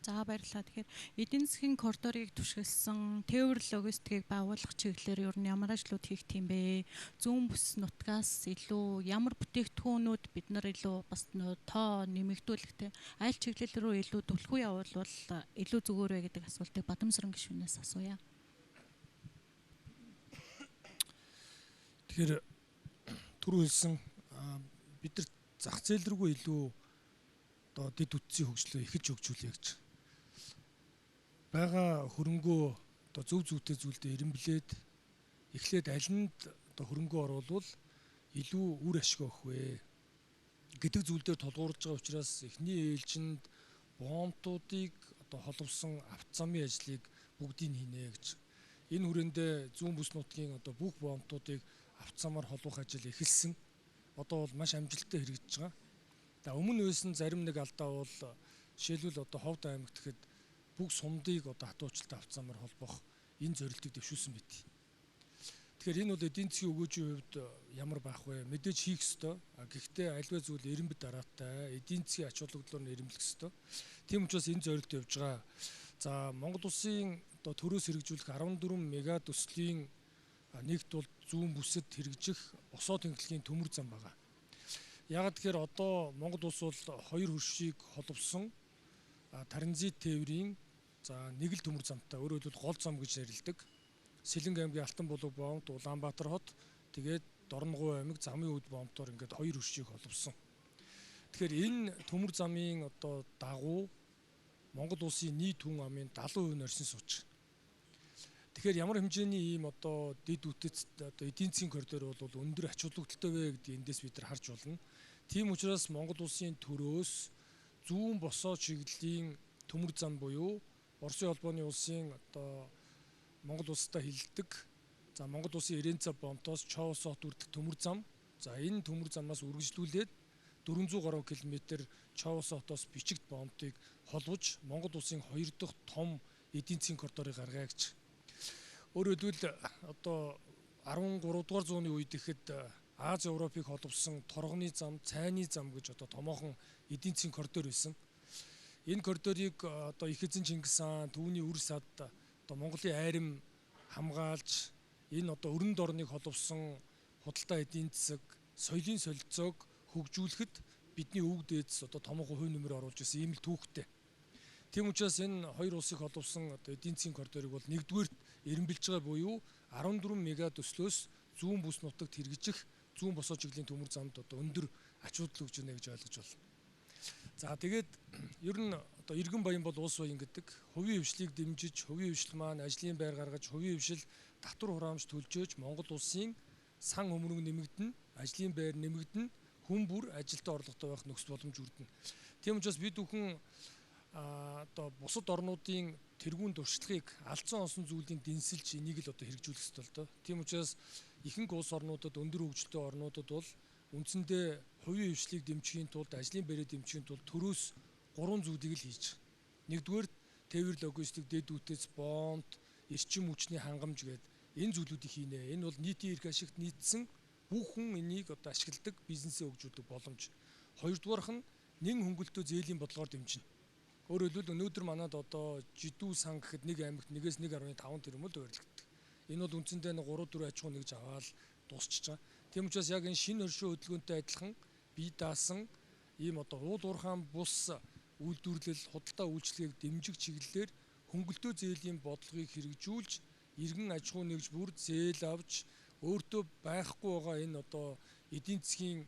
За баярлалаа. Тэгэхээр эдийн засгийн коридорыг түшгэлсэн тээвэр логистикийг байгуулах чиглэлээр ер нь ямар ажлууд хийх тийм бэ? Зүүн бүс нутгаас илүү ямар бүтээгдэхүүнүүд бид нар илүү бас тоо нэмэгдүүлэхтэй аль чиглэл рүү илүү түлхүү явуулвал илүү зүгээр вэ гэдэг асуултыг Бадамсран гишүүнээс асууя. Тэгэхээр түрүү хэлсэн бид нар зах зээл рүү илүү одоо дэд үтсийн хөгжлөө ихэж хөгжүүлээ гэж. Бага хөрөнгөө одоо зөв зүйтэй зүйлдээ эренблээд эхлээд алинд одоо хөрөнгөө оруулвал илүү үр ашиг өгөх вэ гэдэг зүйл дээр тулгуурж байгаа учраас эхний ээлжинд бомтуудыг одоо холбосон авто замын ажлыг бүгдийг хийнэ гэж. Энэ хүрээндээ зүүн бүс нутгийн одоо бүх бомтуудыг авто замаар холбох ажил эхэлсэн. Одоо бол маш амжилттай хэрэгжиж байгаа. Өмнө байсан зарим нэг алдаа бол жишээлбэл одоо Ховд аймагт гэхэд бүх сумдыг одоо хатуучилтай авто замаар холбох энэ зорилтыг дэвшүүлсэн байт. Тэгэхээр энэ бол эдийн засгийн өгөөжийн хувьд ямар байх вэ? Мэдээж хийх ёстой. Гэхдээ альва зүйл эренбэд дараатай эдийн засгийн ач холбогдлоор нь эренблэх ёстой. Тийм учраас энэ зорилт явж байгаа. За Монгол улсын одоо төрөөс хэрэгжүүлэх 14 мега төслийн нэгт бол зүүн бүсэд хэрэгжих босоо тэнхлэгийн төмөр зам байгаа. Яг тэгэхээр одоо Монгол улс бол хоёр хөршийг холбосон транзит тээврийн за нэг л төмөр замтай өөрөөр хэлбэл гол зам гэж ярилдаг. Сэлэнг аймгийн Алтан булаг бомт, Улаанбаатар хот, тэгээд Дорногов аймаг замын үд бомтоор ингээд хоёр хөршийг холбосон. Тэгэхээр энэ төмөр замын одоо дагуу Монгол улсын нийт хүн амын 70% нь оршин сууж. Тэгэхээр ямар хэмжээний ийм одоо дэд үтэц одоо эдийн засгийн коридор бол өндөр ач холбогдолтой вэ гэдэг эндээс бид нар харж болно. Тийм учраас Монгол улсын төрөөс зүүн босоо чиглэлийн төмөр зам буюу Оросын холбооны улсын одоо Монгол улстай хилдэг. За Монгол улсын Иренца бомтоос Чоос хот хүртэх төмөр зам. За энэ төмөр замаас үргэлжлүүлээд 400 гаруй км Чоос хотоос Бичигт бомтыг холбож Монгол улсын 2 дахь том эдийн засгийн коридорыг гаргая гэж. Өөрөөр хэлбэл одоо 13 дугаар зууны үед ихэд Аз Европыг холбосон торгоны зам, цайны зам гэж одоо томоохон эдийн засгийн коридор байсан. Энэ коридорыг одоо Их эзэн Чингис хаан түүний үр сад одоо Монголын айрам хамгаалж энэ одоо өрн дорныг холбосон худалдаа эдийн засаг, соёлын солилцоог хөгжүүлэхэд бидний өвөг дээдс одоо томоохон хувь нэмэр оруулж ирсэн ийм л түүхтэй. Тийм учраас энэ хоёр улсыг холбосон одоо эдийн засгийн коридорыг бол нэгдүгээр эренбэлж байгаа буюу 14 мега төслөөс зүүн бүс нутагт хэрэгжих зүүн босоо чиглэлийн төмөр замд одоо өндөр ач холбогдол өгч байна гэж ойлгож байна. За тэгээд ер нь одоо иргэн баян бол улс баян гэдэг хувийн хвшлийг дэмжиж, хувийн хвшил маань ажлын байр гаргаж, хувийн хвшил татвар хураамж төлжөөж Монгол улсын сан хөмрөг нэмэгдэнэ, ажлын байр нэмэгдэнэ, хүн бүр ажилд орлоготой байх нөхцөл боломж бүрдэнэ. Тийм учраас бид бүхэн одоо бусад орнуудын тэргуун туршлагыг алдсан онсон зүйлийн дэнсэлж энийг л одоо хэрэгжүүлэх ёстой л доо. Тийм учраас ихэнх улс орнуудад өндөр хөгжилтэй орнуудад бол үндсэндээ хувийн хвшлийг дэмжихийн тулд ажлын байрыг дэмжихийн тулд төрөөс 3 зүйлийг л хийж. Нэгдүгээр тээвэр логистик, дэд үтец, бомт, эрчим хүчний хангамж гэдэг энэ зүйлүүдийг хийнэ. Энэ бол нийтийн эрх ашигт нийцсэн бүх хүн энийг одоо ашигладаг бизнесээ хөгжүүлдэг боломж. Хоёрдугаарх нь нэн хөнгөлтөө зээлийн бодлогоор дэмжинэ. Өөрөөр хэлбэл өнөөдөр манад одоо жидүү сан гэхэд нэг аймагт 1-1.5 тэрбум л барилгаддаг. Энэ бол үндсэндээ 3-4 аж ахуй нэгж аваад дуусчихж байгаа. Тийм учраас яг энэ шинэ оршин хөдөлгөөнтэй адилхан бие даасан ийм одоо уул уурхаан бус үйлдвэрлэл худалдаа үйлчлэгийг дэмжих чиглэлээр хөнгөлтөө зээлийн бодлогыг хэрэгжүүлж иргэн аж ахуй нэгж бүр зээл авч өөртөө байхгүй байгаа энэ одоо эдийн засгийн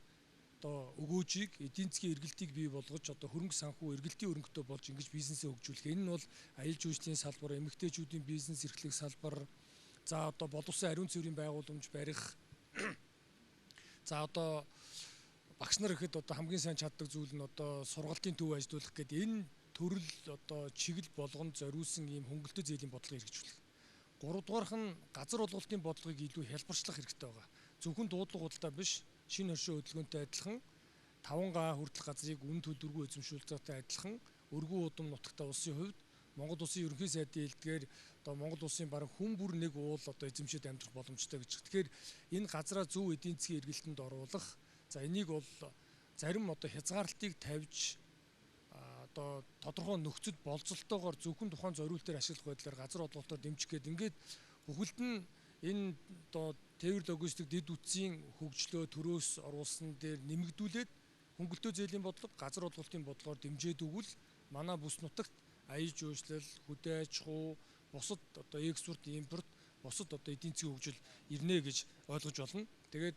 одоо өгөөжийг эдийн засгийн эргэлтийг бий болгож одоо хөрөнгө санхүү эргэлтийн өрөнгөтэй болж ингэж бизнесээ хөгжүүлэх. Энэ нь бол аялал жуулчлалын салбар, эмэгтэйчүүдийн бизнес эрхлэх салбар, за одоо боловсон ариун цэврийн байгууламж барих. За одоо багш нар ихэд одоо хамгийн сайн чаддаг зүйл нь одоо сургалтын төв ажилуулах гэдэг энэ төрөл одоо чиглэл болгонд зориулсан ийм хөнгөлтөө зээлийн бодлогыг хэрэгжүүлэх. Гуравдугаарх нь газар олголтын бодлогыг илүү хялбарчлах хэрэгтэй байгаа. Зөвхөн дуудлага худалдаа биш, шинэ оршин хөдөлгөөнтэй адилхан 5 га хүртэлх газрыг үн төлбөргүй эзэмшүүлэлттэй адилхан өргөн удам нутагта улсын хувьд Монгол улсын ерөнхий сайдын хэлдгээр одоо Монгол улсын бараг хүн бүр нэг уул одоо эзэмшээд амьдрах боломжтой гэж. Тэгэхээр энэ газраа зөв эдийн засгийн эргэлтэнд оруулах. За энийг бол зарим одоо хязгаарлалтыг тавьж одоо тодорхой нөхцөл болцолтойгоор зөвхөн тухайн зориултаар ашиглах байдлаар газар олголтоор дэмжих гэдэг. Ингээд бүхэлд нь энэ одоо тээвэр логистик дэд үтсийн хөгжлөө төрөөс оруулсан дээр нэмэгдүүлээд хөнгөлтөө зээлийн бодлого, газар олголтын бодлогоор дэмжиж өгвөл манай бүс нутагт аяж жуулчлал, хөдөө аж ахуй, бусад одоо экспорт, импорт, бусад одоо эдийн засгийн хөгжил ирнэ гэж ойлгож болно. Тэгээд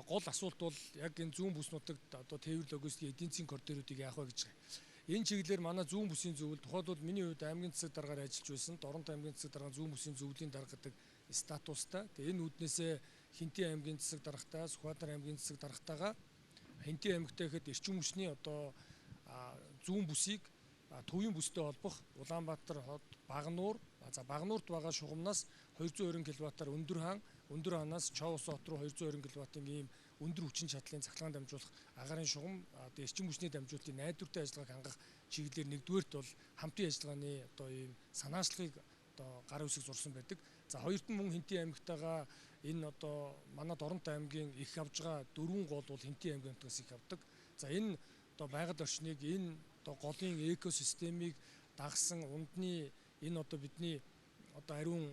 гол асуулт бол яг энэ зүүн бүс нутагт одоо тээвэр логистикийн эдийн засгийн коридоруудыг яах вэ гэж байгаа. Энэ чиглэлээр манай зүүн бүсийн зөвлөлд тухайлбал миний хувьд аймгийн засаг даргаар ажиллаж байсан Дорнот аймгийн засаг дарга зүүн бүсийн зөвлөлийн дарга гэдэг статустай. Тэгээ энэ үүднээсээ Хинтээ аймгийн засаг даргатай, Сүхбаатар аймгийн засаг даргатайгаа Хинтээ аймагтай гэхэд эрчим хүчний одоо зүүн бүсийг төвийн бүстэй холбох Улаанбаатар хот Багнуур, за Багнуурт байгаа шугамнаас 220 кВт-аар өндөр хаанаас Човос хот руу 220 кВт-ийн ийм өндөр хүчин чадлын цахилгаан дамжуулах агаарын шугам эрчим хүчний дамжуулалтын найдвартай ажиллагааг хангах чиглэлээр нэгдүгээрт бол хамтын ажиллагааны одоо ийм санаачлагыг одоо гар үсэг зурсан байдаг. За хоёрт нь мөн Хинтээ аймагтайгаа энэ одоо манай Дорнот аймгийн их авж байгаа 4 гол бол Хинтээ аймгийн хамтаас их авдаг. За энэ одоо байгаль орчныг энэ одоо голын экосистемийг дагсан ундны энэ одоо бидний одоо ариун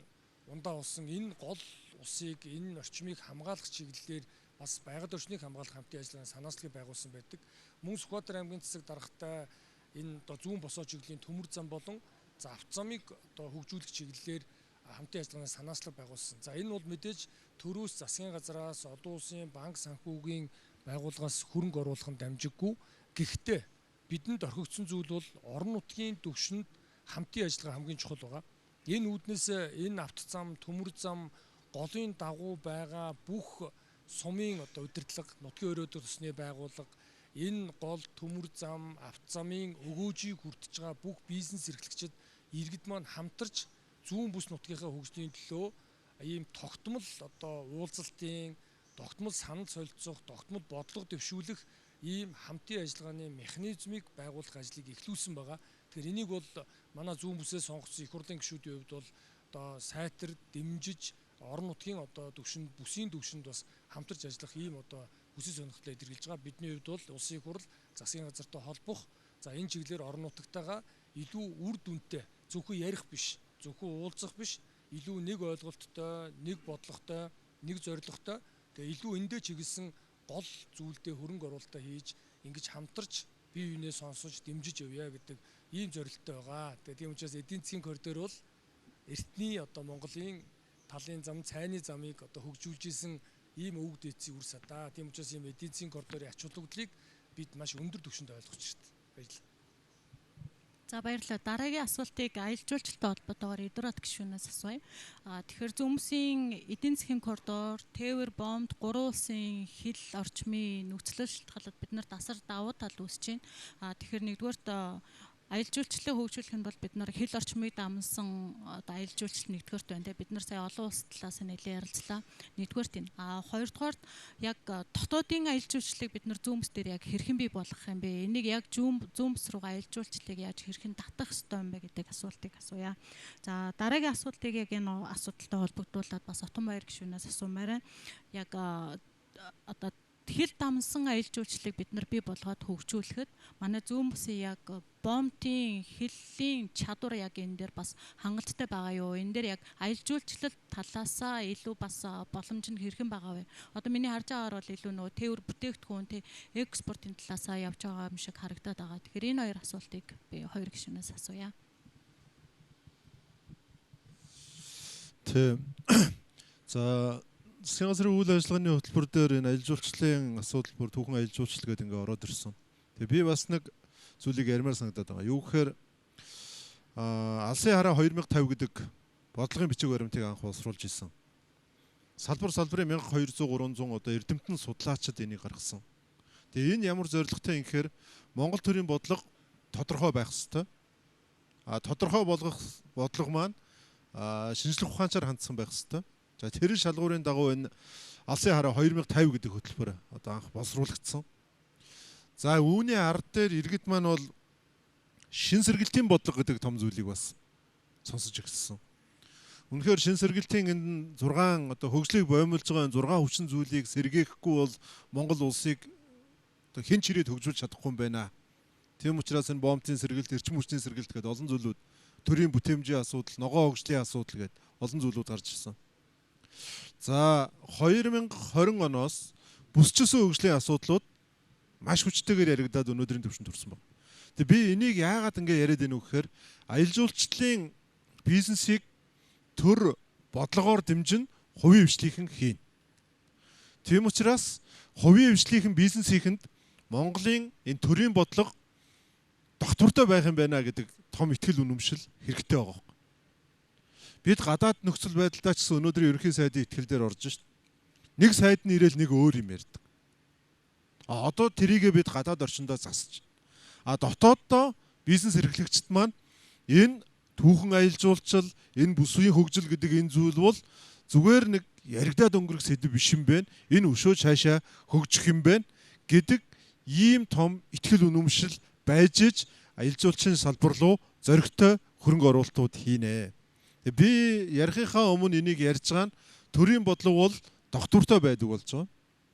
ундаа болсон энэ гол усыг энэ орчмыг хамгаалах чиглэлээр бас байгаль орчныг хамгаалах хамтын ажиллагааны санаачлагыг байгуулсан байдаг. Мөн Сүхбаатар аймгийн засаг даргатай энэ одоо зүүн босоо чиглэлийн төмөр зам болон авто замыг одоо хөгжүүлэх чиглэлээр хамтын ажиллагааны санаачлаг байгуулсан. За энэ бол мэдээж төрөөс засгийн газраас олон улсын банк санхүүгийн байгууллагаас хөрөнгө оруулахын дамжиггүй. Гэхдээ бидэнд орхигдсон зүйл бол орон нутгийн түвшинд хамтын ажиллагаа хамгийн чухал байгаа. Энэ үүднээс энэ авто зам, төмөр зам, голын дагуу байгаа бүх сумын одоо удирдлага, нутгийн өрөөдөр тосны байгууллага, энэ гол төмөр зам, авто замын өгөөжийг хүртэж байгаа бүх бизнес эрхлэгчид иргэд маань хамтарч зүүн бүс нутгийнхаа хөгжлийн төлөө ийм тогтмол одоо уулзалтын, тогтмол санал солилцох, тогтмол бодлого дэвшүүлэх ийм хамтын ажиллагааны механизмыг байгуулах ажлыг эхлүүлсэн байгаа. Тэгэхээр энийг бол манай зүүн бүсээс сонгогдсон их хурлын гишүүдийн хувьд бол одоо сайтар дэмжиж орон нутгийн одоо түвшинд, бүсийн түвшинд бас хамтарч ажиллах ийм одоо бүсийн сонирхлоо илэрхийлж байгаа. Бидний хувьд бол улсын их хурл, засгийн газартай холбох, за энэ чиглэлээр орон нутагтайгаа илүү үр дүнтэй, зөвхөн ярих биш, зөвхөн уулзах биш, илүү нэг ойлголттой, нэг бодлоготой, нэг зорилготой, тэгээ илүү эндээ чиглэсэн гол зүйлдээ хөрөнгө оруулалтаа хийж ингэж хамтарч бие биенээ сонсож дэмжиж явъя гэдэг ийм зорилттой байгаа. Тэгээ тийм учраас эдийн засгийн коридор бол эртний одоо Монголын талын зам, цайны замыг одоо хөгжүүлж исэн ийм өвөг дээдсийн үр садаа. Тийм учраас ийм эдийн засгийн коридорын ач холбогдлыг бид маш өндөр түвшинд ойлгож байна. Баярлалаа. За баярлалаа. Дараагийн асуултыг аялал жуулчлалтай холбоотойгоор Эдвард гишүүнээс асууя. Тэгэхээр зүүмсийн эдийн засгийн коридор, тээвэр, бомб, 3 улсын хил орчмын нөхцөлөд шалтгаалаад бид нар дасар давуу тал үүсэж байна. Тэгэхээр нэгдүгээрт аялал жуулчлалыг хөгжүүлэх нь бол бид нар хил орчмыг дамсан одоо аялал жуулчлал нэгдүгээрт байна те. Бид нар сая олон улс талаас нь нэлээд ярилцлаа. Нэгдүгээрт энэ. Хоёрдугаарт яг дотоодын аялал жуулчлалыг бид нар зүүмс дээр яг хэрхэн бий болгох юм бэ? Энийг яг зүүмс руу аялал жуулчлалыг яаж хэрхэн татах ёстой юм бэ гэдэг асуултыг асууя. За дараагийн асуултыг яг энэ асуудалтай холбогдуулаад бас Отон Баяр гишүүнээс асуумаар байна. Яг одоо сэтгэл дамсан аялал жуулчлалыг бид нар бий болгоод хөгжүүлэхэд манай зүүн бүсийн яг бомтын хэллийн чадвар яг энэ дээр бас хангалттай байгаа юу? Энэ дээр яг аялал жуулчлал талаасаа илүү бас боломж нь хэрхэн байгаа вэ? Одоо миний харж байгаагаар бол илүү нөгөө тээвэр бүтээгдэхүүн экспортын талаасаа явж байгаа юм шиг харагдаад байгаа. Тэгэхээр энэ хоёр асуултыг би хоёр гишүүнээс асууя. За засгийн газрын үйл ажиллагааны хөтөлбөр дээр энэ аялал жуулчлалын асуудал бүр түүхэн аялал жуулчлал гэдэг ингээ ороод ирсэн. Тэгээ би бас нэг зүйлийг ярмаар санагдаад байгаа. Юу гэхээр Алсын хараа 2050 гэдэг бодлогын бичиг баримтыг анх боловсруулж исэн. Салбарын 1200 300 одоо эрдэмтэн судлаачид энийг гаргасан. Тэгээ энэ ямар зорилготой юм гэхээр Монгол төрийн бодлого тодорхой байх ёстой. Тодорхой болгох бодлого маань шинжлэх ухаанчаар хандсан байх ёстой. За тэр шалгуурын дагуу энэ Алсын хараа 2050 гэдэг хөтөлбөр одоо анх боловсруулагдсан. За үүний ард дээр иргэд маань бол шин сэргэлтийн бодлого гэдэг том зүйлийг бас сонсож ирсэн. Үнэхээр шин сэргэлтийн энэ 6 одоо хөгжлийг боомлж байгаа 6 хүчин зүйлийг сэргээхгүй бол Монгол улсыг одоо хэн ч ирээд хөгжүүлж чадахгүй юм байна. Тийм учраас энэ бомтын сэргэлт, эрчим хүчний сэргэлт гэдэг олон зүйлүүд, төрийн бүтээмжийн асуудал, ногоо хөгжлийн асуудал гэдэг олон зүйлүүд гарч ирсэн. За 2020 оноос бүсчилсэн хөгжлийн асуудлууд маш хүчтэйгээр яригдаад өнөөдрийн түвшинд хүрсэн байна. Тэгээ би энийг яагаад ингэ яриад байна вэ гэхээр аялал жуулчлалын бизнесийг төр бодлогоор дэмжин хувийн хвшлийнхэн хийн. Тийм учраас хувийн хвшлийнхэн бизнес хийхэд Монголын энэ төрийн бодлого доктортой байх юм байна гэдэг том итгэл үнэмшил хэрэгтэй байгаа. Бид гадаад нөхцөл байдалтай ч гэсэн өнөөдрийн ерөнхий сайдын итгэл дээр орж шít. Нэг сайд нь ирээл нэг өөр юм ярьдаг. Одоо тэрийгээ бид гадаад орчиндөө засаж. Дотооддоо бизнес эрхлэгчид маань энэ түүхэн аялал жуулчлал, энэ бүс үеийн хөгжил гэдэг энэ зүйл бол зүгээр нэг яригдаад өнгөрөх сэдв биш юм байна. Энэ өшөө цаашаа хөгжих юм байна гэдэг ийм том итгэл үнэмшил байж иж аялал жуулчлалын салбар руу зоригтой хөрөнгө оруулалтууд хийнэ. Би ярихынхаа өмнө энийг ярьж байгаа нь төрийн бодлого бол доктортой байдаг болж байгаа.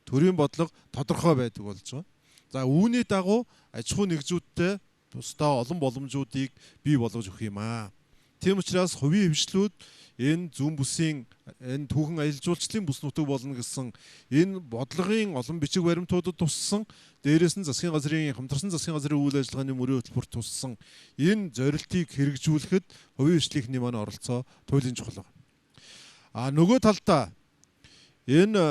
Төрийн бодлого тодорхой байдаг болж байгаа. За үүний дагуу аж ахуй нэгжүүдтэй тусдаа олон боломжуудыг бий болгож өгөх юм аа. Тийм учраас хувийн хвшлүүд энэ зүүн бүсийн энэ түүхэн аялал жуулчлалын бүс нутаг болно гэсэн энэ бодлогын олон бичиг баримтуудад туссан, дээрээс нь засгийн газрын хамтарсан засгийн газрын үйл ажиллагааны мөрийн хөтөлбөрт туссан энэ зорилтыг хэрэгжүүлэхэд хувийн хвшлийнхний маань оролцоо туйлын чухал байна. Нөгөө талдаа энэ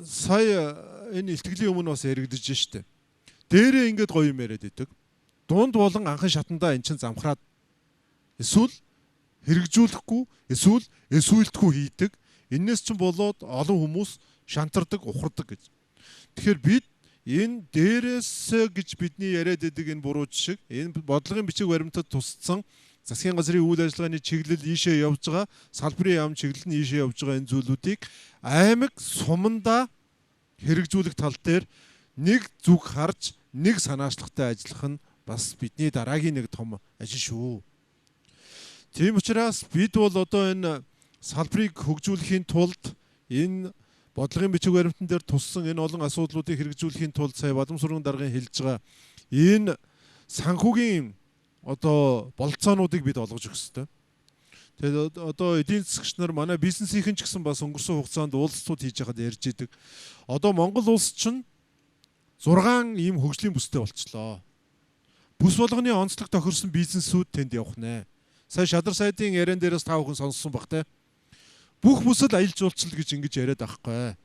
сая энэ илтгэлийн өмнө бас яригдж штэ. Дээрээ ингээд гоё юм яриад идэг. Дунд болон анхан шатандаа эн чин замхраад эсвэл хэрэгжүүлэхгүй эсвэл эсвэлтгүй хийдэг. Энээс ч болоод олон хүмүүс шантардаг, ухардаг гэж. Тэгэхээр бид энэ дээрээс гэж бидний яриад идэг энэ буруу жишг, энэ бодлогын бичиг баримтад тусцсан засгийн газрын үйл ажиллагааны чиглэл ийшээ явж байгаа, салбарын яам чиглэл нь ийшээ явж байгаа энэ зүйлүүдийг аймаг сумандаа хэрэгжүүлэх тал дээр нэг зүг харж, нэг санаачлагтай ажиллах нь бас бидний дараагийн нэг том ажил шүү. Тийм учраас бид бол одоо энэ салбарыг хөгжүүлэхийн тулд энэ бодлогын бичиг баримтан дээр туссан энэ олон асуудлуудыг хэрэгжүүлэхийн тулд сая Бадамсүрэн даргын хэлж байгаа энэ санхүүгийн одоо бололцоонуудыг бид олгож өгөх ёстой. Тэгээд одоо эдийн засагч нар манай бизнесийнхэн ч гэсэн бас өнгөрсөн хугацаанд уулзалтууд хийж байхад ярьж идэг. Одоо Монгол улс чинь 6 ийм хөгжлийн бүстэй болчлоо. Бүс болгоны онцлог тохирсон бизнесүүд тэнд явах нэ. Сая Шадар сайдын яриан дээрээс та бүхэн сонссон баг те. Бүх бүсэд аялал жуулчлал гэж ингэж яриад байхгүй.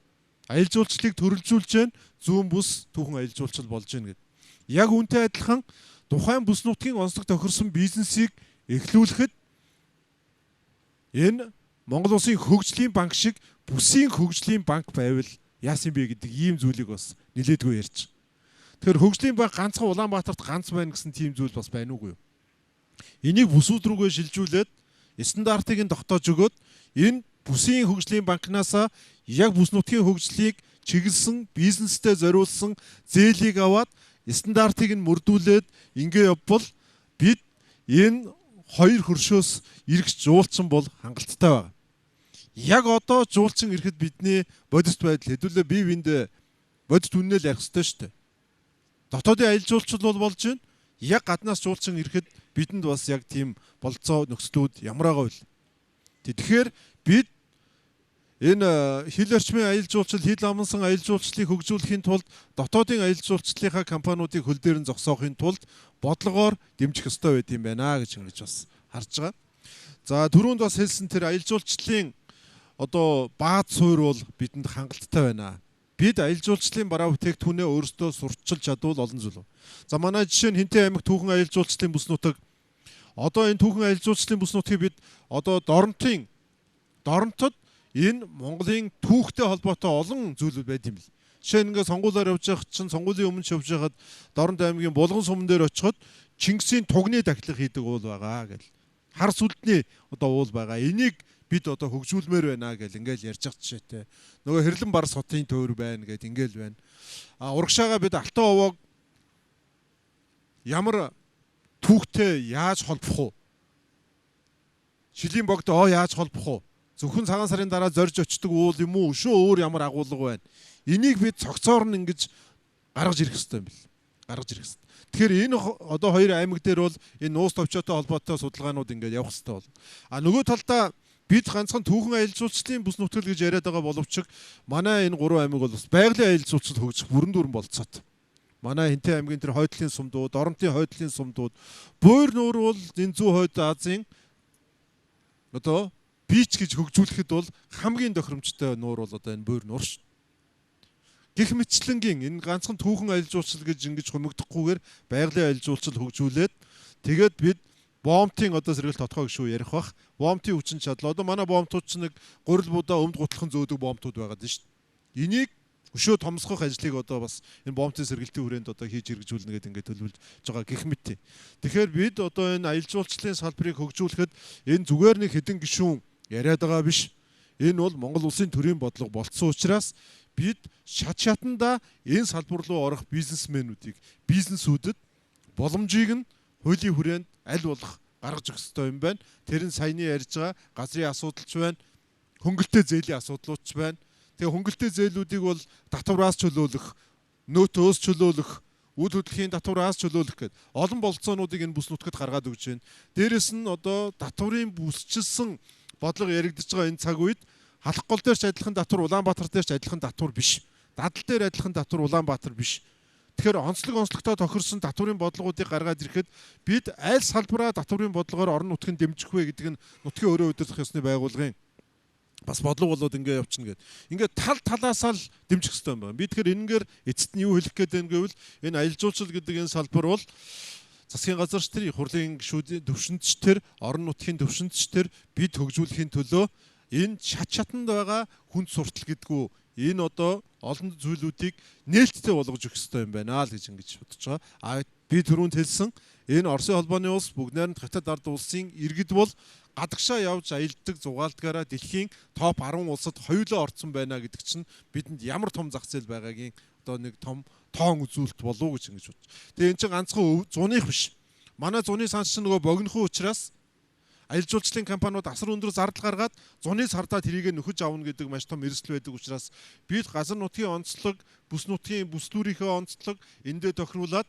Аялал жуулчлалыг төрөлжүүлж гэн зүүн бүс түүхэн аялал жуулчлал болж гэн гэд. Яг үүнтэй адилхан тухайн бүс нутгийн онцлог тохирсон бизнесийг эхлүүлэхэд энэ Монгол улсын хөгжлийн банк шиг бүсийн хөгжлийн банк байвал яасан бэ гэдэг ийм зүйлийг бас нилээдгүй ярьж. Тэгэхээр хөгжлийн банк ганцхан Улаанбаатарт ганц байна гэсэн тийм зүйл бас байна уугүй юу? Энийг бүсүүд рүүгээ шилжүүлээд стандартыг нь тогтоож өгөөд энэ бүсийн хөгжлийн банкнаас яг бүс нутгийн хөгжлийг чиглэсэн бизнестэй зориулсан зээлийг аваад стандартыг нь мөрдүүлээд ингээ явбал бид энэ хоёр хөршөөс эргэж жуулчин бол хангалттай байна. Яг одоо жуулчин ирэхэд бидний бодит байдал хэдүүлээ бие биендээ бодит үннэл ярих хэрэгтэй шүү дээ. Дотоодын аялал жуулчлал бол болж байна. Яг гаднаас жуулчин ирэхэд бидэнд бас яг тийм болцоо нөхцлүүд ямар байгаа вэ? Тэгэхээр бид энэ хил орчмын аялал жуулчлал, хил амнсан аялал жуулчлалыг хөгжүүлэхийн тулд дотоодын аялал жуулчлалынхаа компаниудыг хөл дээр нь зогсоохын тулд бодлогоор дэмжих ёстой байт юм байна гэж ингэж бас харж байгаа. За түрүүнд бас хэлсэн тэр аялал жуулчлалын одоо бааз суурь бол бидэнд хангалттай байна. Бид аялал жуулчлалын бараа бүтээгдэхүүнээ өөрсдөө сурталчилж чадвал олон зүйл. За манай жишээ нь Хинтээ аймаг түүхэн аялал жуулчлалын бүс нутаг. Одоо энэ түүхэн аялал жуулчлалын бүс нутгийг бид одоо Доронтод энэ Монголын түүхтэй холбоотой олон зүйлүүд байд юм бэл. Жишээ нь ингээ сонгуулиар явж явах чинь сонгуулийн өмнө явж байхад Доронт аймгийн Булган суман дээр очиход Чингисийн тугны дахилга хийдэг уул байгаа гэл. Хар сүлдний одоо уул байгаа. Энийг бид одоо хөгжүүлмээр байна гэл ингээл ярьж байгаа жишээтэй. Нөгөө Хэрлэн бар сотын төвөр байна гэд ингээл байна. Урагшаага бид Алтан овоог ямар түүхтэй яаж холбох вэ? Шилийн богд яаж холбох вэ? Зөвхөн цагаан сарын дараа зорж очдөг уул юм уу? Өшөө өөр ямар агуулга байна? Энийг бид цогцоор нь ингэж гаргаж ирэх хэрэгтэй юм бэл. Гаргаж ирэх хэрэгтэй. Тэгэхээр энэ одоо хоёр аймаг дээр бол энэ нуус товчоотой холбоотой судалгаанууд ингээд явах хэрэгтэй бол. Нөгөө талдаа бид ганцхан түүхэн аялал жуулчлалын бүс нутгал гэж яриад байгаа боловч манай энэ гурван аймаг бол бас байгалийн аялал жуулчлал хөгжих бүрэн дүүрэн болцоод. Манай Хинтээ аймгийн тэр хойдлын сумдууд, Доронтын хойдлын сумдууд, Буур нуур бол энэ зүү хойд Азийн одоо бич гэж хөгжүүлэхэд бол хамгийн тохиромжтой нуур бол одоо энэ Буур нуур шүү. Гэх мэтчлэнгийн энэ ганцхан түүхэн аялал жуулчлал гэж ингэж хумигдахгүйгээр байгалийн аялал жуулчлал хөгжүүлээд тэгээд бид боомтын одоо сэргэлт тодхой гişүү ярих бах. Боомтын хүчин чадал. Одоо манай боомтууд ч нэг гурил будаа өмд гутлахын зөөдөг боомтууд байгаа дээ шүү. Энийг өшөө томсгох ажлыг одоо бас энэ боомтын сэргэлтийн хүрээнд одоо хийж хэрэгжүүлнэ гэдэг ингээд төлөвлөж байгаа гэх мэт. Тэгэхээр бид одоо энэ аялал жуулчлалын салбарыг хөгжүүлэхэд энэ зүгээр нэг хэдэн гишүүн яриад байгаа биш. Энэ бол Монгол улсын төрийн бодлого болцсон учраас бид шатандаа энэ салбар руу орох бизнесмэнүүдийг, бизнесүүдэд боломжийг нь хуулийн хүрээнд аль болох гаргаж өгөх ёстой юм байна. Тэр нь саяны ярьж байгаа газрын асуудалч байна, хөнгөлтэй зээлийн асуудлууч байна. Тэгээ хөнгөлтэй зээлүүдийг бол татвараас чөлөөлөх, нөөтөөс чөлөөлөх, үйл хөдлөлийн татвараас чөлөөлөх гэдэг олон болцоонуудыг энэ бүс нутгад гаргаад өгч байна. Дээрэс нь одоо татварын бүсчилсэн бодлого яригдж байгаа энэ цаг үед халах гол дээр ч адилхан татвар, Улаанбаатар дээр ч адилхан татвар биш. Дадал дээр адилхан татвар, Улаанбаатар биш. Тэгэхээр онцлогтой тохирсон татварын бодлогоодыг гаргаад ирэхэд бид аль салбараа татварын бодлогоор орон нутгийн дэмжих вэ гэдэг нь нутгийн өөрөө удирдах ёсны байгууллагын бас бодлого болоод ингээ явчихна гэдэг. Ингээ тал талаасаа л дэмжих хэрэгтэй юм байна. Би тэгэхээр энэгээр эцэст нь юу хэлэх гээд байна гэвэл энэ аялал жуулчлал гэдэг энэ салбар бол засгийн газарч тэр, их хурлын гишүүдийн төвшинч тэр, орон нутгийн төвшинч тэр бид хөгжүүлэхийн төлөө энэ шатанд байгаа хүнд суртал гэдгүү энэ одоо олон зүйлүүдийг нээлттэй болгож өгөх хэрэгтэй юм байна л гэж ингэж бодож байгаа. Би түрүүнд хэлсэн энэ Оросын холбооны улс бүгд найрамд хятад ард улсын иргэд бол гадагшаа явж аялдаг зугаалдгаараа дэлхийн топ 10 улсад хоёулаа орцсон байна гэдэг чинь бидэнд ямар том зах зээл байгаагийн одоо нэг том тоон үзүүлэлт болов уу гэж ингэж бодож. Тэгээ эн чинь ганцхан зуных биш. Манай зуны санс чинь нөгөө богинохон учраас аялал жуулчлалын компаниуд асар өндөр зардал гаргаад зуны сардаа тэрийг нөхөж авна гэдэг маш том эрсдэл байдаг учраас бид газар нутгийн онцлог, бүс нутгийн бүслүүрийнхээ онцлог эндээ тохируулаад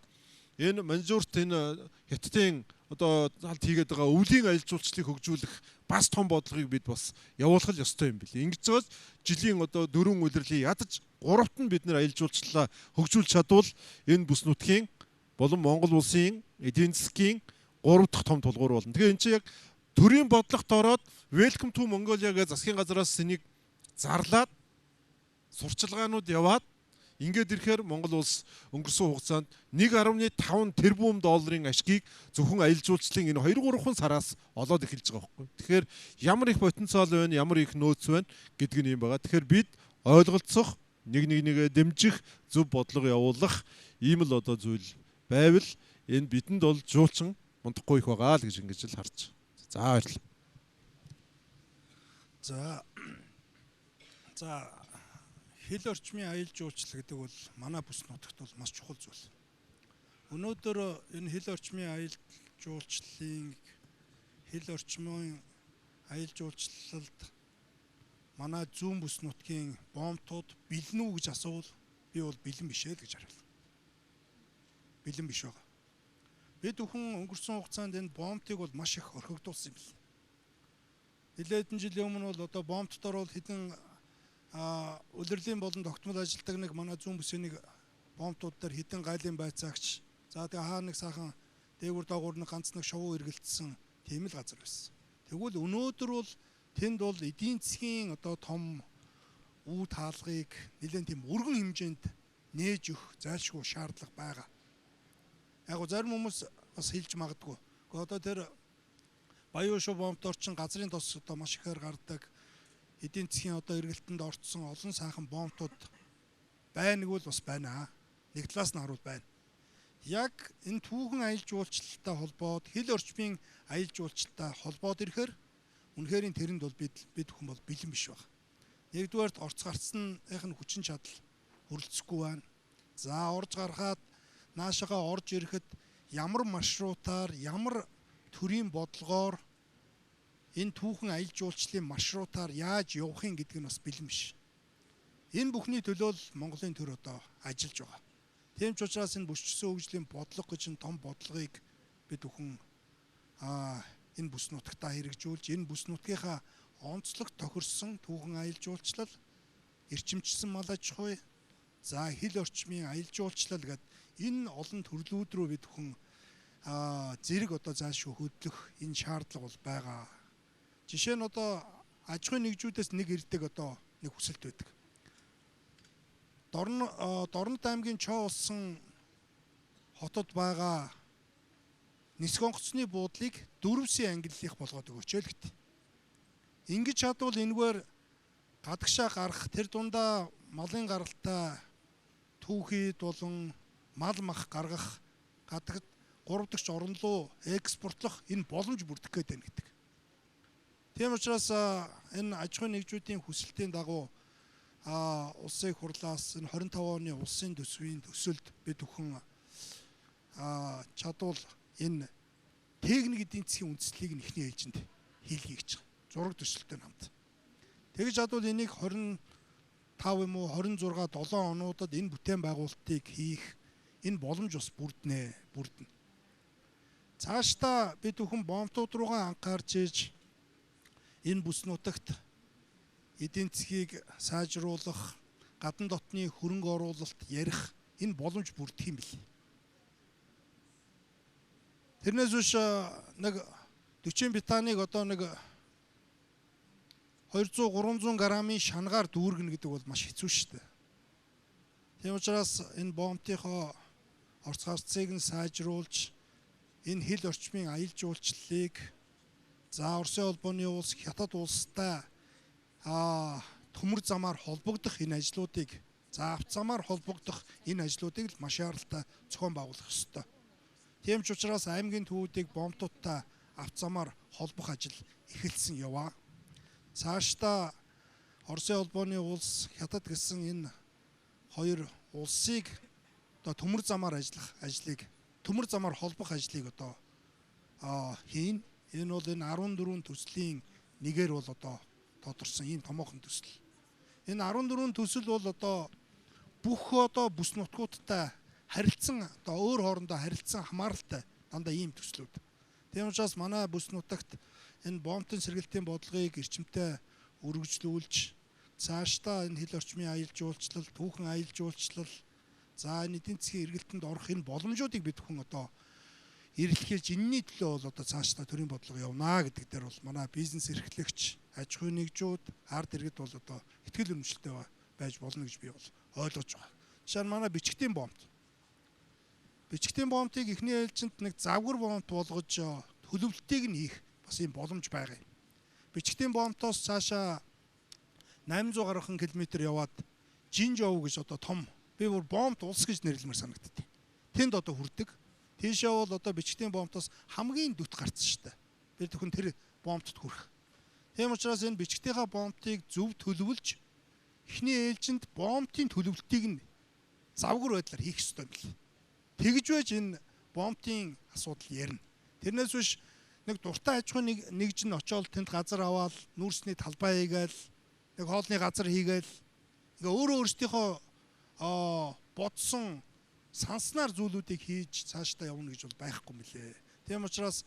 энэ манжуурт энэ хятадын одоо залт хийгээд байгаа өвлийн аялал жуулчлалыг хөгжүүлэх бас том бодлогыг бид бас явуулах ёстой юм билээ. Ингэж байгаас жилийн одоо 4 улирлын ядаж 3-т нь бид нэр аялал жуулчлалаа хөгжүүлж чадвал энэ бүс нутгийн болон Монгол улсын эдийн засгийн 3 дахь том тулгуур болно. Тэгэхээр энэ чинь яг төрийн бодлогот ороод Welcome to Mongolia гэж засгийн газараас энийг зарлаад сурчлагаанууд яваад ингээд ирэхээр Монгол улс өнгөрсөн хугацаанд 1.5 тэрбум долларын ашгийг зөвхөн аялал жуулчлалын энэ 2-3 сараас олоод эхэлж байгаа байхгүй. Тэгэхээр ямар их потенциал байна, ямар их нөөц байна гэдг нь юм байгаа. Тэгэхээр бид ойлголцох, нэгээ дэмжих, зөв бодлого явуулах ийм л одоо зүйл байвал энэ бидэнд бол жуулчин мундахгүй их байгаа л гэж ингэж л харж. За баярлалаа. За хил орчмын аялал жуулчлал гэдэг бол манай бүс нутагт бол маш чухал зүйл. Өнөөдөр энэ хил орчмын аялал жуулчлалын хил орчмын аялал жуулчлалд манай зүүн бүс нутгийн боомтууд бэлэн үү гэж асуувал би бол бэлэн биш ээ л гэж хариулна. Бэлэн биш байгаа. Бид бүхэн өнгөрсөн хугацаанд энэ бомбтыг бол маш их орхигдуулсан юм байна. Нэлээд хэдэн жилийн өмнө бол одоо бомбтдор бол хэдэн улирлын болон тогтмол ажилтдаг нэг манай зүүн бүсийн нэг бомбтууд дээр хэдэн гайлын байцаагч, за тэгээ хаа нэг сайхан дээгүүр доогуур нэг ганц нэг шувуу эргэлтсэн тийм л газар байсан. Тэгвэл өнөөдөр бол тэнд бол эдийн засгийн одоо том үе таалгыг нэлээд тийм өргөн хэмжээнд нээж өгөх зайлшгүй шаардлага байгаа. Яг гоо зарим хүмүүс бас хэлж магадгүй. Гэхдээ одоо тэр Баян шуу бомбтор чин газрын тос одоо маш ихээр гардаг. Эдийн засгийн одоо эргэлтэнд орцсон олон сайхан бомбтууд байныг бол бас байна. Нэг талаас нь харуул байна. Яг энэ түүхэн аялал жуулчлалтай холбоод хил орчмын аялал жуулчлалтай холбоод ирэхээр үнэхээр тэрэнд бол бид хүн бол бэлэн биш байна. Нэгдүгээрт орц гарцсныхын хүчин чадал хүрэлцэхгүй байна. За орж гарахад наашаага орж ирэхэд ямар маршрутаар, ямар төрийн бодлогоор энэ түүхэн аялал жуулчлалын маршрутаар яаж явахын гэдэг нь бас бэлэн биш. Энэ бүхний төлөө л Монголын төр одоо ажиллаж байгаа. Тийм ч учраас энэ бүсчсэн хөгжлийн бодлого гэж энэ том бодлогыг бид бүхэн энэ бүс нутагтаа хэрэгжүүлж, энэ бүс нутгийнхаа онцлог тохирсон түүхэн аялал жуулчлал, эрчимчсэн мал аж ахуй, за хил орчмын аялал жуулчлал гэдэг энэ олон төрлүүд рүү бид бүхэн зэрэг одоо заашгүй хөдлөх энэ шаардлага бол байгаа. Жишээ нь одоо аж ахуйн нэгжүүдээс нэг ирдэг одоо нэг хүсэлт байдаг. Дорнод аймгийн Чоо улсын хотод байгаа нисэх онгоцны буудлыг 4-ийн ангиллах болгоод өгөөч л гэт. Ингэж чадвал энэгээр гадагшаа гарах тэр дундаа малын гаралтай түүхийд болон мал мах гаргах гадагт 3 дахь орн руу экспортлох энэ боломж бүрдэх гээд байна гэдэг. Тийм учраас энэ аж ахуйн нэгжүүдийн хүсэлтийн дагуу улсын их хурлаас энэ 25 оны улсын төсвийн төсөлд бид бүхэн чадвал энэ техник эдийн засгийн үндэслэлийг нь эхний ээлжинд хийлгэе гэж байгаа. Зураг төсөлтөд хамт. Тэгж чадвал энийг 25 юм уу 26 7 онуудад энэ бүтээн байгуулалтыг хийх энэ боломж бас бүрднэ. Цаашдаа бид бүхэн бомбтууд руугаа анхаарч ийж энэ бүс нутагт эдийн засгийг сайжруулах, гадна дотны хөрөнгө оруулалт ярих энэ боломж бүрдэх юм бэл. Тэрнээс биш нэг 40 бетаныг одоо нэг 200-300 граммын шангаар дүүргэнэ гэдэг бол маш хэцүү шүү дээ. Тийм учраас энэ бомбтынхоо орц гарцыг нь сайжруулж энэ хил орчмын аялал жуулчлалыг за Оросын холбооны улс, Хятад улстай төмөр замаар холбогдох энэ ажлуудыг за авт замаар холбогдох энэ ажлуудыг л маш яралтай зохион байгуулах ёстой. Тийм ч учраас аймгийн төвүүдийг бомбтуудтай авт замаар холбох ажил эхэлсэн яваа. Цаашдаа Оросын холбооны улс, Хятад гэсэн энэ хоёр улсыг одоо төмөр замаар ажиллах ажлыг, төмөр замаар холбох ажлыг одоо хийн. Энэ бол энэ 14 төслийн нэгээр бол одоо тодорсон ийм томоохон төсөл. Энэ 14 төсөл бол одоо бүх одоо бүс нутгуудтай харилцсан одоо өөр хоорондоо харилцсан хамааралтай дандаа ийм төслүүд. Тийм учраас манай бүс нутагт энэ бомбтын сэргэлтийн бодлогыг эрчимтэй өргөжлүүлж цаашдаа энэ хил орчмын аялал жуулчлал, түүхэн аялал жуулчлал, за энэ эдийн засгийн эргэлтэнд орох энэ боломжуудыг бид бүхэн одоо эрэлхийлж энэний төлөө бол одоо цаашдаа төрийн бодлого явна гэдэг дээр бол манай бизнес эрхлэгч, аж ахуйн нэгжүүд, ард иргэд бол одоо ихтгэл өнөмшлтэй байж болно гэж би бол ойлгож байгаа. Жишээ нь манай бичгтийн бомб. Бичгтийн бомбыг эхний ээлжинд нэг завгар бомб болгож төлөвлөлтийг нь хийх бас ийм боломж байгаа юм. Бичгтийн бомбтоос цаашаа 800 гаруй километр яваад Жинжоу гэж одоо том би бүр бомб улс гэж нэрлэмээр санагддаг. Тэнд одоо хүрдэг. Тийшээ бол одоо бичгтийн бомбтоос хамгийн дөт гарцсан шүү дээ. Би зөвхөн тэр бомбтод хүрэх. Тийм учраас энэ бичгтийнхаа бомбтыг зөв төлөвлөж эхний ээлжинд бомбтын төлөвлөлтийг нь завгар байдлаар хийх ёстой юм бэл. Тэгж байж энэ бомбтын асуудал ярина. Тэрнээс биш нэг дуртай аж ахуйн нэгж нь очиод тэнд газар аваад нүүрсний талбай хийгээл нэг хоолны газар хийгээл ингээ өөрөө өөрсдийнхөө бодсон санснаар зүйлүүдийг хийж цаашдаа явна гэж бол байхгүй мөлий. Тийм учраас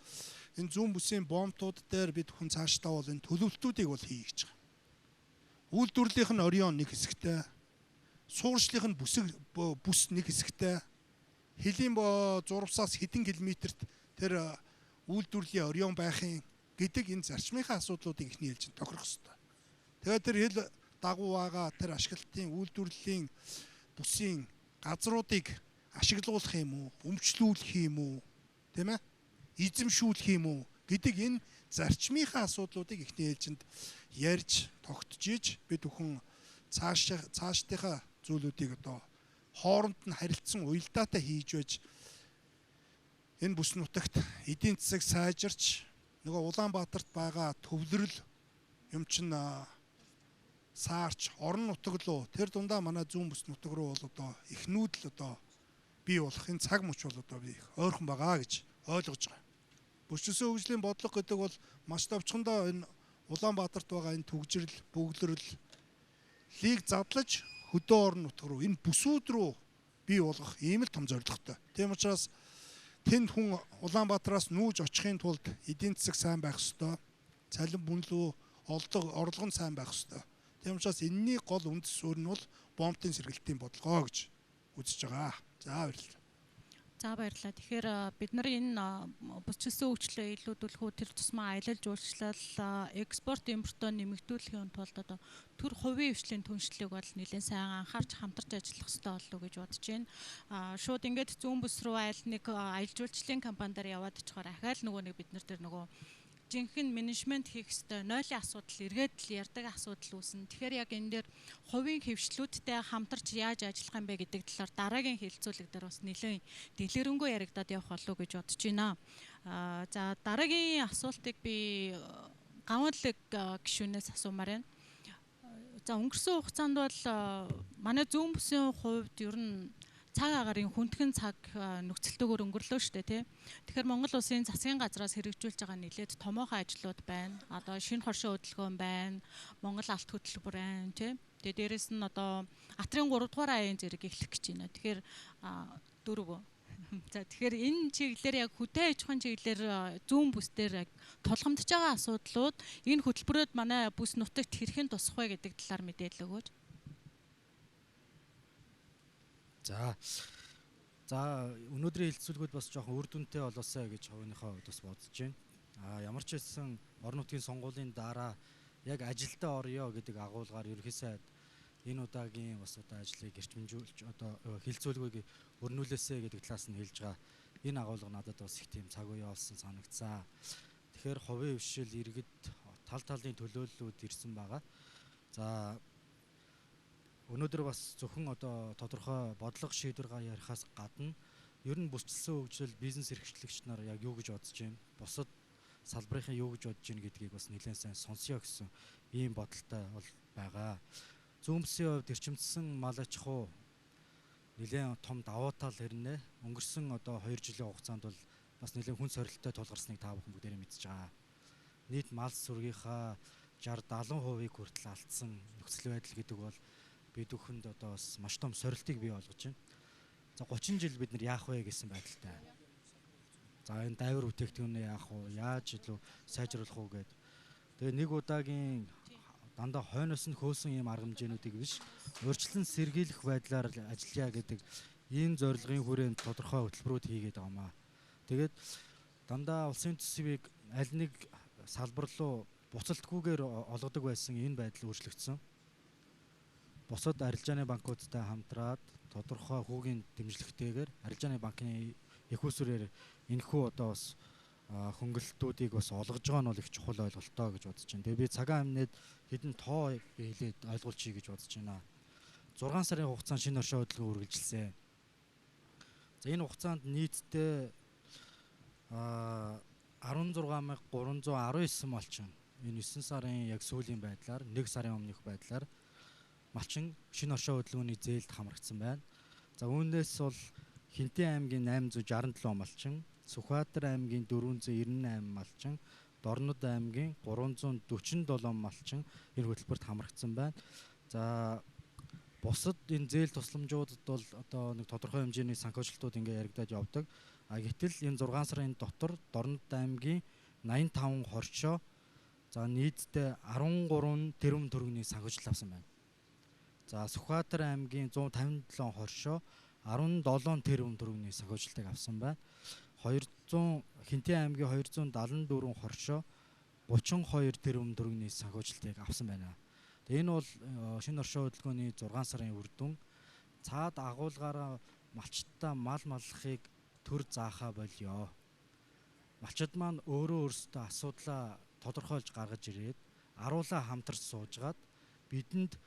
энэ зүүн бүсийн бомтууд дээр бид хүн цаашдаа бол энэ төлөвлөлтүүдийг бол хий гэж байгаа. Үйлдвэрлэлийнх нь орион нэг хэсэгтэй, суурьшлынх нь бүс нэг хэсэгтэй, хэлийн зурвсаас хэдэн километрт тэр үйлдвэрлэлийн орион байхын гэдэг энэ зарчмынхаа асуудлуудыг ихний ээлжинд тохирох хэрэгтэй. Тэгээд тэр хэл дагуу байгаа тэр ашиглалтын үйлдвэрлэлийн бүсийн газруудыг ашиглуулах юм уу, өмчлүүлэх юм уу, тийм ээ? Эзэмшүүлэх юм уу гэдэг энэ зарчмынхаа асуудлуудыг ихний ээлжинд ярьж тогтжиж бид бүхэн цаашдынхаа зүйлүүдийг одоо хооронд нь харилцсан уялдаатай хийж байж энэ бүс нутагт эдийн засаг сайжирч нөгөө Улаанбаатарт байгаа төвлөрөл юм чин саарч орон нутаг руу тэр дундаа манай зүүн бүс нутаг руу бол одоо их нүүдэл одоо бий болох энэ цаг мөч бол одоо би ойрхон байгаа гэж ойлгож байгаа. Бүсчилсэн хөгжлийн бодлого гэдэг бол маш товчхондоо энэ Улаанбаатарт байгаа энэ түгжирэл, бөглөрлийг задлаж хөдөө орон нутаг руу энэ бүсүүд рүү бий болгох ийм л том зорилготой. Тийм учраас тэнд хүн Улаанбаатараас нүүж очихын тулд эдийн засаг сайн байх ёстой. Цалин бүнлүү орлого нь сайн байх ёстой. Тийм учраас энэний гол үндэс суурь нь бол бомтын сэргэлтийн бодлого гэж үзэж байгаа. За баярлалаа. За баярлалаа. Тэгэхээр бид нар энэ бүсчилсэн хөгжлөө илүүдүүлэхүү тэр тусмаа аялал жуулчлал, экспорт импортоо нэмэгдүүлэхийн тулд одоо төр хувийн хвшлийн түншлэлийг бол нэлээд сайн анхаарч хамтарч ажиллах хэрэгтэй болов уу гэж бодож байна. Шууд ингээд зүүн бүс рүү айл нэг аялал жуулчлалын компаниар яваад очихоор ахаал нөгөө нэг бид нар тэр нөгөө жинхэнэ менежмент хийх ёстой, нойлын асуудал, эргээд л ярддаг асуудал үүснэ. Тэгэхээр яг энэ дээр хувийн хвшлүүдтэй хамтарч яаж ажиллах юм бэ гэдэг талаар дараагийн хэлэлцүүлэг дээр бас нэлээд дэлгэрэнгүй яригадаад явах болов уу гэж бодож байна. За дараагийн асуултыг би гавьлаг гишүүнээс асуумаар байна. За өнгөрсөн хугацаанд бол манай зүүн бүсийн хувьд ер нь цаг агарын хүндхэн цаг нөхцөлтөөр өнгөрлөө шүү дээ тий. Тэгэхээр Монгол улсын засгийн газраас хэрэгжүүлж байгаа нэлээд томоохон ажлууд байна. Одоо шинэ хоршоо хөдөлгөөн байна. Монгол алт хөтөлбөр байна тий. Тэгээ дээрэс нь одоо Атрын 3 дугаар аяын зэрэг эхлэх гэж байна. Тэгэхээр 4. За тэгэхээр энэ чиглэлээр яг хөдөө аж ахуйн чиглэлээр зүүн бүс дээр яг тулгамдж байгаа асуудлууд энэ хөтөлбөрөд манай бүс нутагт хэрхэн тусах вэ гэдэг талаар мэдээлэл өгөөч. За өнөөдрийн хэлэлцүүлгүүд бас жоохон үр дүнтэй болоосай гэж хувийнхаа хувьд бас бодож байна. Ямар ч хэлсэн орон нутгийн сонгуулийн дараа яг ажилдаа орё гэдэг агуулгаар ерөнхий сайд энэ удаагийн бас одоо ажлыг эрчимжүүлж одоо хэлэлцүүлгийг өрнүүлээсэй гэдэг талаас нь хэлж байгаа. Энэ агуулга надад бас их тийм цаг үе болсон санагцсан. Тэгэхээр хувийн хвшил иргэд тал талын төлөөллүүд ирсэн байгаа. За өнөөдөр бас зөвхөн одоо тодорхой бодлого шийдвэр ярихаас гадна ер нь бүсчилсэн хөгжил бизнес эрхчлэгч нар яг юу гэж бодож байна, бусад салбарын юу гэж бодож байна гэдгийг бас нэлээд сайн сонсё гэсэн ийм бодолтой бол байгаа. Зүүн бүсийн хувьд эрчимдсэн мал аж ахуй нэлээд том давуу тал хэрнээ. Өнгөрсөн одоо 2 жилийн хугацаанд бол бас нэлээд хүн сорилттой тулгарсныг та бүхэн бүгдээрээ мэдж байгаа. Нийт мал сүргийнхаа 60-70% хүртэл алдсан нөхцөл байдал гэдэг бол бид бүхэнд одоо бас маш том сорилтыг бий болгож байна. За 30 жил бид нар яах вэ гэсэн байдалтай. За энэ дайвар бүтээгдэхүүнээ яах вэ? Яаж илүү сайжруулах вэ гэдэг. Тэгээ нэг удаагийн дандаа хойноос нь хөөсөн ийм арга хэмжээнүүдийг биш, урьдчилан сэргийлэх байдлаар ажиллая гэдэг ийм зорилгын хүрээнд тодорхой хөтөлбөрүүд хийгээд байгаамаа. Тэгээд дандаа улсын төсвийг аль нэг салбар руу буцалтгүйгээр олгодог байсан энэ байдал өөрчлөгдсөн. Бусад арилжааны банкудтай хамтраад тодорхой хүүгийн дэмжлэгтэйгээр арилжааны банкны их усүрээр энэхүү одоо бас хөнгөлөлтүүдийг бас олгож байгаа нь бол их чухал ойлголтоо гэж бодож байна. Тэгээ би цагаан амнээд хэдэн тоо хэлээд ойлгуулчих гэж бодож байна. 6 сарын хугацаанд шинэ оршоо хөдөлгөөн үргэлжилсэн. За энэ хугацаанд нийтдээ 16319 малчин энэ 9 сарын яг сүүлийн байдлаар 1 сарын өмнөх байдлаар малчин шинэ оршоо хөдөлгөөний зээлд хамрагдсан байна. За үүнээс бол Хинтэн аймгийн 867 малчин, Сүхбаатар аймгийн 498 малчин, Дорнод аймгийн 347 малчин энэ хөтөлбөрт хамрагдсан байна. За бусад энэ зээл тусламжуудад бол одоо нэг тодорхой хэмжээний санхүүжилтүүд ингээ яригдаад явдаг. А гэтэл энэ 6 сарын дотор Дорнод аймгийн 85 хоршоо за нийтдээ 13 тэрбум төгрөгийн санхүүжилт авсан байна. За Сүхбаатар аймгийн 157 хоршоо 17 тэрбум төгрөгийн санхүүжилтыг авсан байна. Хинтээ аймгийн 274 хоршоо 32 тэрбум төгрөгийн санхүүжилтыг авсан байна. Тэгээ энэ бол шинэ оршоо хөдөлгөөний 6 сарын үр дүн. Цаад агуулгаараа малчтаа мал маллахыг төр заахаа болёо. Малчид маань өөрөө өөрсдөө асуудлаа тодорхойлж гаргаж ирээд аруулаа хамтарч суужгаад бидэнд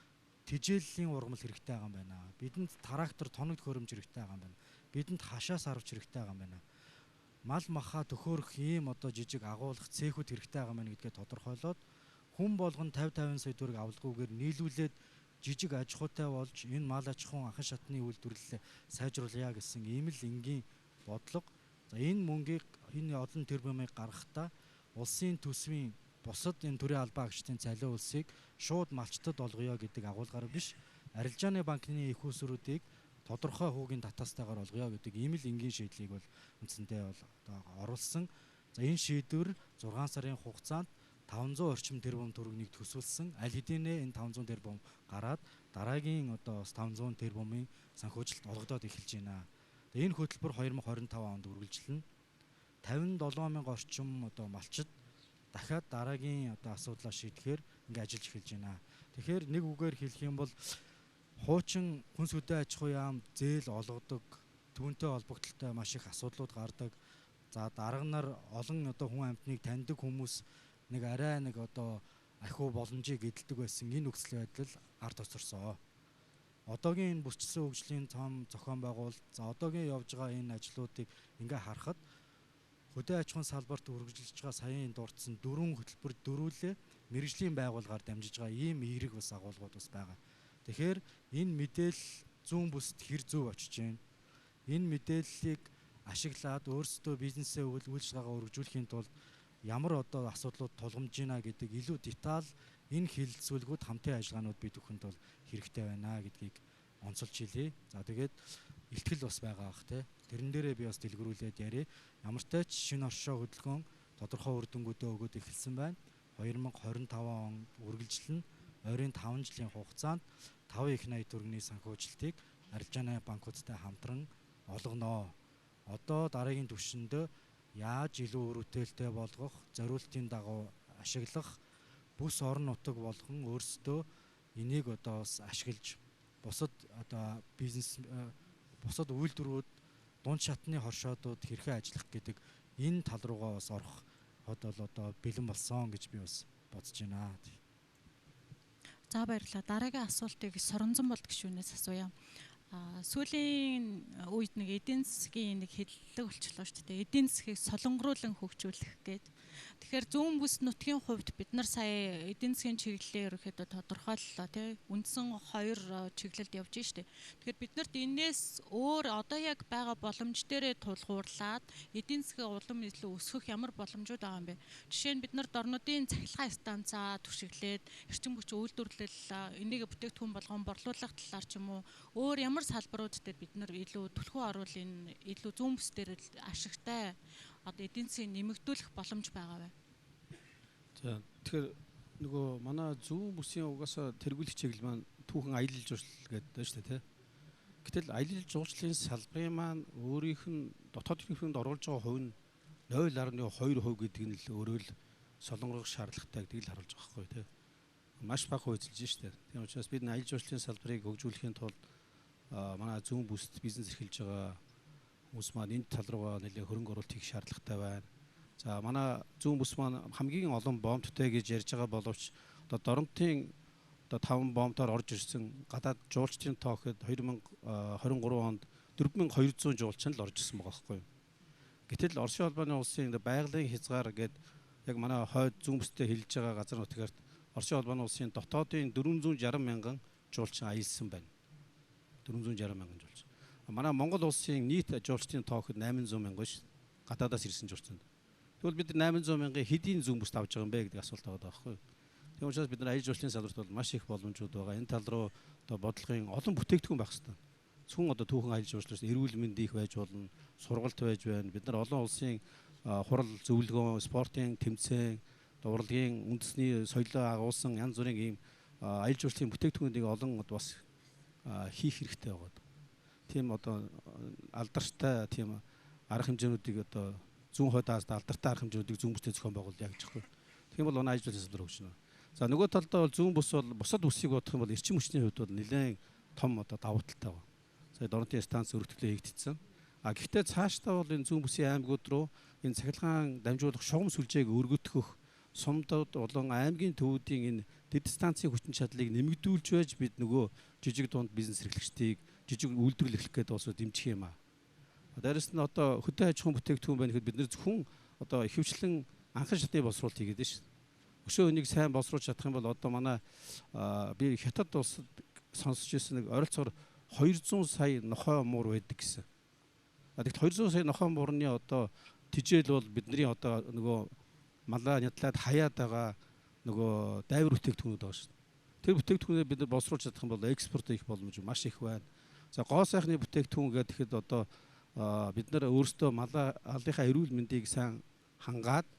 тижээллийн ургамал хэрэгтэй байгаа юм байна. Бидэнд трактор тоног төхөөрөмж хэрэгтэй байгаа юм байна. Бидэнд хашаас авч хэрэгтэй байгаа юм байна. Мал махаа төхөөрөх ийм одоо жижиг агуулгах цехүүд хэрэгтэй байгаа юм байна гэдгээ тодорхойлоод хүн болгон 50 сая төгрөг авалгүйгээр нийлүүлээд жижиг аж ахуйтай болж энэ мал аж ахуйн анхан шатны үйлдвэрлэлээ сайжруулъя гэсэн ийм л энгийн бодлого. За энэ мөнгийг энэ олон тэрбумыг гаргахдаа улсын төсвийн бусад энэ төрийн албаа агчдын цалин улсыг шууд малчтад олгоё гэдэг агуулгаар биш, арилжааны банкны их усруудыг тодорхой хүүгийн татаастайгаар олгоё гэдэг ийм л энгийн шийдлийг бол үндсэндээ бол одоо оруулсан. За энэ шийдвэр 6 сарын хугацаанд 500 орчим тэрбум төгрөгийг төсвөлсөн. Аль хэдийнэ энэ 500 тэрбум гараад дараагийн одоо 500 тэрбумын санхүүжилт олгодоод эхэлж байна. Тэгээ энэ хөтөлбөр 2025 онд үргэлжилнэ. 57,000 орчим одоо малчид дахиад дараагийн одоо асуудлаа шийдэхээр ингээ ажиллаж эхэлж байна. Тэгэхээр нэг үгээр хэлэх юм бол хуучин хүнс хөдөө аж ахуй яам зээл олгодог, түүнтэй холбогдлолтой маш их асуудлууд гардаг. За дарга нар олон одоо хүн амьтныг таньдаг хүмүүс нэг арай нэг одоо ахиу боломжийг эдэлдэг байсан энэ нөхцөл байдал ард тоцорсон. Одоогийн энэ бүсчилсэн хөгжлийн том зохион байгуулалт, за одоогийн явж байгаа энэ ажлуудыг ингээ харахад хөдөө аж ахуйн салбарт үргэлжилж байгаа саяын дурдсан 4 хөтөлбөр дөрүүлээ мэрэгжлийн байгууллагаар дамжиж байгаа ийм эерэг бас агуулгууд бас байгаа. Тэгэхээр энэ мэдээлэл зүүн бүсд хэр зөв очиж байна. Энэ мэдээллийг ашиглаад өөрсдөө бизнесээ үйлчлэгээ өргөжүүлэхийн тулд ямар одоо асуудлууд тулгамж байна гэдэг илүү деталь энэ хэлэлцүүлгүүд хамтын ажиллагаанууд бий төхөнд бол хэрэгтэй байна гэдгийг онцолж хэлье. За тэгээд илтгэл бас байгаа бах те. Тэрэн дээрээ би бас дэлгэрүүлээд яриа. Ямар ч тач шинэ оршоо хөдөлгөөн тодорхой үр дүнгуудээ өгөөд эхэлсэн байна. 2025 он үргэлжлэн ойрын 5 жилийн хугацаанд 5 их 80 төгрөгийн санхүүжилтийг арилжааны банкудтай хамтран олгоно. Одоо дараагийн түвшиндээ яаж илүү үр бүтээлтэй болгох, зориултын дагуу ашиглах, бүс орон нутаг болгон өөрсдөө энийг одоо бас ашиглаж бусад одоо бизнес бусад үйлдвэрүүд дунд шатны хоршоодууд хэрхэн ажиллах гэдэг энэ тал руугаа бас орох одоо бэлэн болсон гэж би бас бодож байна. За баярлалаа. Дараагийн асуултыг Соронзон болд гишүүнээс асууя. Сүүлийн үед нэг эдийн засгийн нэг хэллэг болчихлоо шүү дээ. Эдийн засгийг солонгоруулан хөгжүүлэх гээд. Тэгэхээр зүүн бүс нутгийн хувьд бид нар сая эдийн засгийн чиглэлээр ерөөхдөө тодорхойллоо тий. Үндсэн 2 чиглэлд явж штэ. Тэгэхээр бид нарт энээс өөр одоо яг байгаа боломж дээрээ тулгуурлаад эдийн засгийн улам илүү өсгөх ямар боломжууд байгаа юм бэ? Жишээ нь бид нар дорнодын цахилгаан станцаа түшиглээд эрчим хүч үйлдвэрлэл энийг бүтээгдэхүүн болгон борлуулах талаар ч юм уу өөр ямар салбарууд дээр бид нар илүү түлхүү оруулах энэ илүү зүүн бүс дээр ашигтай одоо эдийн засгийг нэмэгдүүлэх боломж байгаа бай. За тэгэхээр нөгөө манай зүүн бүсийн угаасаа тэргүүлэх чиглэл маань түүхэн аялал жуулчлал гэдэг байна шүү дээ тий. Гэтэл аялал жуулчлалын салбарын маань өөрийнх нь дотоод эрхлэлд оруулж байгаа хувь нь 0.2% гэдэг нь л өөрөө л солонгох шаардлагатай гэдгийг л харуулж байгаа байхгүй тий. Маш бага хувь эзэлж шүү дээ. Тийм учраас бид аялал жуулчлалын салбарыг хөгжүүлэхийн тулд манай зүүн бүсд бизнес эрхэлж байгаа хүмүүс маань энэ тал руугаа нэлээд хөрөнгө оруулалт хийх шаардлагатай байна. За манай зүүн бүс маань хамгийн олон бомбтой гэж ярьж байгаа боловч одоо Доронтын одоо 5 бомбоор орж ирсэн гадаад жуулчдын тоо гэхэд 2023 онд 4200 жуулчин л орж ирсэн байгаа байхгүй юу. Гэтэл Оросын холбооны улсын байгалийн хязгаар гээд яг манай хойд зүүн бүстэй хэлж байгаа газар нутгаарт Оросын холбооны улсын дотоодын 460 мянган жуулчин аялсан байна. 460 мянган жуулчин. Манай Монгол улсын нийт жуулчдын тоо гэхэд 800 мянган шүү. Гадаадаас ирсэн жуулчид. Тэгвэл бид 800 мянган хэдийн зүүн бүст авч байгаа юм бэ гэдэг асуулт байгаа байхгүй юу. Тийм учраас бид нар аялал жуулчлалын салбарт бол маш их боломжууд байгаа. Энэ тал руу одоо бодлогын олон бүтээгдэхүүн байх хэрэгтэй. Зөвхөн одоо түүхэн аялал жуулчлалаас эрүүл мэндийн их байж болно, сургалт байж байна. Бид нар олон улсын хурал зөвлөгөөн, спортын тэмцээн, урлагийн үндэсний соёлоо агуулсан янз бүрийн ийм аялал жуулчлалын бүтээгдэхүүнийг олон бас хийх хэрэгтэй байгаа. Тийм одоо алдартай тийм арга хэмжээнүүдийг одоо зүүн хойдоос алдартай арга хэмжээнүүдийг зүүн бүстэй зохион байгуул яг гэхгүй. Тийм бол манай аялал жуулчлалын салбар хөгжинө. За нөгөө талдаа бол зүүн бүс бол бусад бүсийг бодох юм бол эрчим хүчний хувьд бол нэлээд том одоо давуу талтай байна. Сая Дорнотын станц өргөтгөлөө хийгдсэн. Гэхдээ цаашдаа бол энэ зүүн бүсийн аймагуд руу энэ цахилгаан дамжуулах шугам сүлжээг өргөтгөх сумдууд болон аймгийн төвүүдийн энэ дэд станцын хүчин чадлыг нэмэгдүүлж байж бид нөгөө жижиг дунд бизнес эрхлэгчдийг жижиг үйлдвэрлэл эрхлэх гэдэг улсууд дэмжих юм аа. Дээрээс нь одоо хөдөө аж ахуйн бүтээгдэхүүн байна гэхэд бид нэр зөвхөн одоо ихэвчлэн анхан шатны боловсруулалт хийгээд байна шүү дээ. Өшөө өнийг сайн боловсруулж чадах юм бол одоо манай би хятад улсад сонсч ирсэн нэг ойролцоогоор 200 сая нохой муур байдаг гэсэн. Тэгэхдээ 200 сая нохой муурны одоо тижэл бол бидний одоо нөгөө малаа нядлаад хаяад байгаа нөгөө дайвар бүтээгдэхүүнүүд байгаа шүү дээ. Тэр бүтээгдэхүүнээ бид нар боловсруулж чадах юм бол экспорт хийх боломж маш их байна. За гоо сайхны бүтээгдэхүүн гэхэд одоо бид нар өөрсдөө малаа алынхаа эрүүл мэндийг сайн хангаад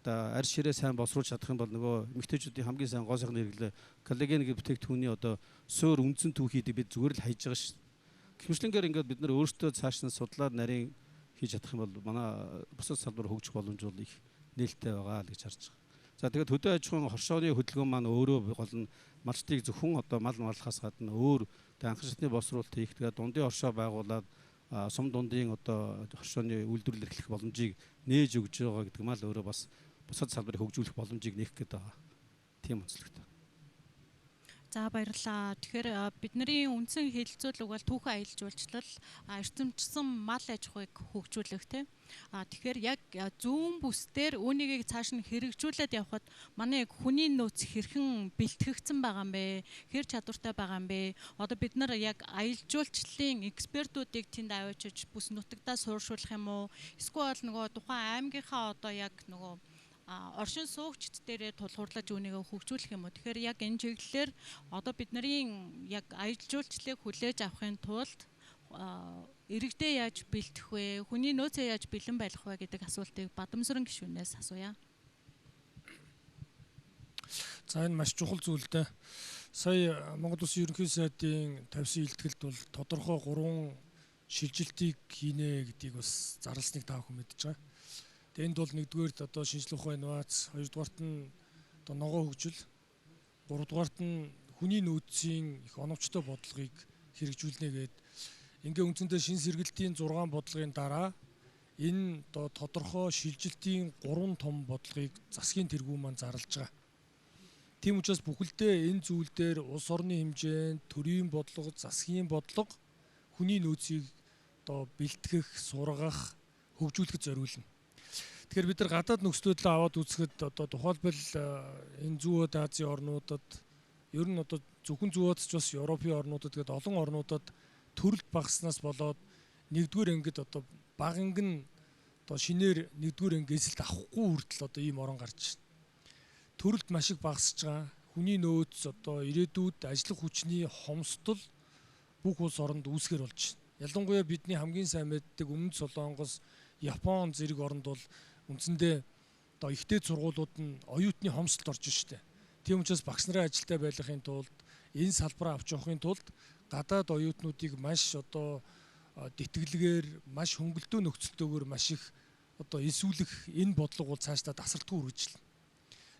одоо арь ширээ сайн боловсруулж чадах юм бол нөгөө эмэгтэйчүүдийн хамгийн сайн гоо сайхны хэрэглээ коллаген гэх бүтээгдэхүүний одоо суур үндсэн түүхийдийг бид зүгээр л хайж байгаа шүү дээ. Гэмшлэнгээр ингээд бид нар өөрсдөө цааш нь судлаад нарийн хийж чадах юм бол манай бусад салбар хөгжих боломж бол их нээлттэй байгаа л гэж харж байгаа. За тэгээд хөдөө аж ахуйн хоршооны хөдөлгөөн маань өөрөө гол нь малчдыг зөвхөн одоо мал маллахаас гадна өөр анхан шатны боловсруулалт хийх тэгээд дундын оршоо байгуулад сум дундын одоо хоршооны үйлдвэрлэл эрхлэх боломжийг нээж өгж байгаа гэдэг мал өөрөө бас бусад салбарыг хөгжүүлэх боломжийг нээх гэдэг байгаа. Тийм онцлогтой. За баярлалаа. Тэгэхээр бидний үндсэн хэлэлцүүлэг бол түүхэн аялал жуулчлал, эрчимчсэн мал аж ахуйг хөгжүүлэх тийм. Тэгэхээр яг зүүн бүс дээр үүнийг цааш нь хэрэгжүүлээд явхад манай яг хүний нөөц хэрхэн бэлтгэгдсэн байгаа юм бэ? Хэр чадвартай байгаа юм бэ? Одоо бид нар яг аялал жуулчлалын экспертүүдийг тэнд аваачиж бүс нутагтаа сууршуулах юм уу? Эсвэл нөгөө тухайн аймгийнхаа одоо яг нөгөө оршин суугчд дээрээ тулгуурлаж үүнийг хөгжүүлэх юм уу. Тэгэхээр яг энэ чиглэлээр одоо бидний яг аялал жуулчлалыг хүлээж авахын тулд иргэдээ яаж бэлтэх вэ? Хүний нөөцөө яаж бэлэн байлгах вэ гэдэг асуултыг Бадамсран гишүүнээс асууя. За энэ маш чухал зүйл дээ. Сая Монгол Улсын ерөнхий сайдын тавьсан илтгэлд бол тодорхой 3 шилжилтийг хийнэ гэдгийг бас зарласныг та бүхэн мэдж байгаа. Энд бол нэгдүгээрт одоо шинжлэх ухааны инновац, хоёрдугаарт нь одоо ногоо хөгжил, гуравдугаарт нь хүний нөөцийн их оновчтой бодлогыг хэрэгжүүлнэ гэдэг. Ингээ үндсэндээ шин сэргэлтийн 6 бодлогын дараа энэ одоо тодорхой шилжилтийн 3 том бодлогыг засгийн тэргүүн маань зарлж байгаа. Тийм учраас бүхэлдээ энэ зүйл дээр улс орны хэмжээнд төрийн бодлого, засгийн бодлого хүний нөөцийг одоо бэлтгэх, сургах, хөгжүүлэхэд зориулна. Тэгэхээр бид нар гадаад нөхцлөдлөө аваад үзэхэд одоо тухайлбал энэ Зүүн Азийн орнуудад ер нь одоо зөвхөн Зүүн Азич бас Европын орнуудад тэгээд олон орнуудад төрөлт багаснаас болоод нэгдүгээр ангид одоо баганг нь одоо шинээр нэгдүгээр анги эсэлт авахгүй хүртэл одоо ийм орон гарч байна. Төрөлт маш их багасж байгаа. Хүний нөөц одоо ирээдүйд ажиллах хүчний хомсдол бүх улс оронд үүсгэр болж байна. Ялангуяа бидний хамгийн сайн мэддэг Өмнөд Солонгос, Япон зэрэг оронд бол үндсэндээ одоо ихтэй сургуулиуд нь оюутны хомсдолд орж штэ. Тийм учраас багш нарын ажилтай байхын тулд энэ салбараа авч явахын тулд гадаад оюутнуудыг маш одоо тэтгэлгээр маш хөнгөлтөө нөхцөлтөөр маш их одоо эсвүүлэх энэ бодлого бол цаашдаа тасралтгүй үргэлжилнэ.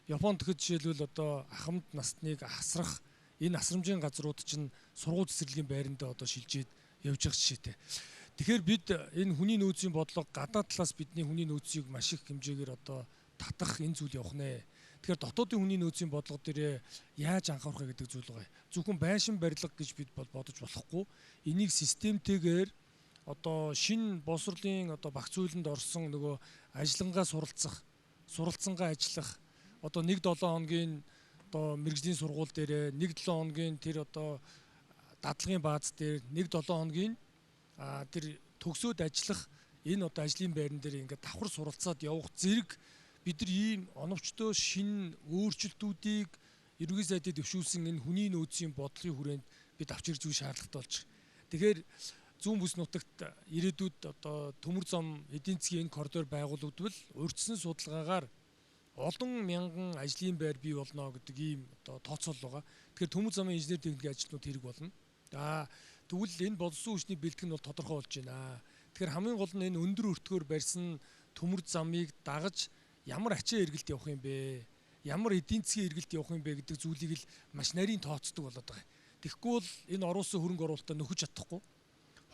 Японд тэгэхэд жишээлбэл одоо ахмад насныг асрах энэ асрамжийн газрууд чинь сургууль цэцэрлэгийн байрандаа одоо шилжээд явж байгаа жишээтэй. Тэгэхээр бид энэ хүний нөөцийн бодлого гадаад талаас бидний хүний нөөцийг маш их хэмжээгээр одоо татах энэ зүйл явах нэ. Тэгэхээр дотоодын хүний нөөцийн бодлого дээр яаж анхаарах вэ гэдэг зүйл байгаа. Зөвхөн байшин барилга гэж бид бодож болохгүй. Энийг системтэйгээр одоо шинэ боловсролын одоо багц үйлэнд орсон нөгөө ажиллангаа суралцсангаа ажиллах одоо 1-7 хоногийн одоо мэрэгжлийн сургууль дээр 1-7 хоногийн тэр одоо дадлагын бааз дээр 1-7 хоногийн тэр төгсөөд ажиллах энэ одоо ажлын байран дээр ингээд давхар суралцаад явах зэрэг бид нар ийм оновчтой шинэ өөрчлөлтүүдийг ерөнхий сайдыг дэвшүүлсэн энэ хүний нөөцийн бодлогын хүрээнд бид авч ирж үе шаардлагатай болж байгаа. Тэгэхээр зүүн бүс нутагт ирээдүйд одоо төмөр зам эдийн засгийн энэ коридор байгуулагдвал урьдчилан судалгаагаар олон мянган ажлын байр бий болно гэдэг ийм одоо тооцоол байгаа. Тэгэхээр төмөр замын инженер техникийн ажилтнууд хэрэг болно. Тэгвэл энэ боловсон хүчний бэлтгэх нь бол тодорхой болж байна. Тэгэхээр хамгийн гол нь энэ өндөр өртгөөр барьсан төмөр замыг дагаж ямар ачаа эргэлт явах юм бэ? Ямар эдийн засгийн эргэлт явах юм бэ гэдэг зүйлийг л маш нарийн тооцдог болоод байгаа. Тэгэхгүй бол энэ оруулсан хөрөнгө оруулалтаа нөхөж чадахгүй.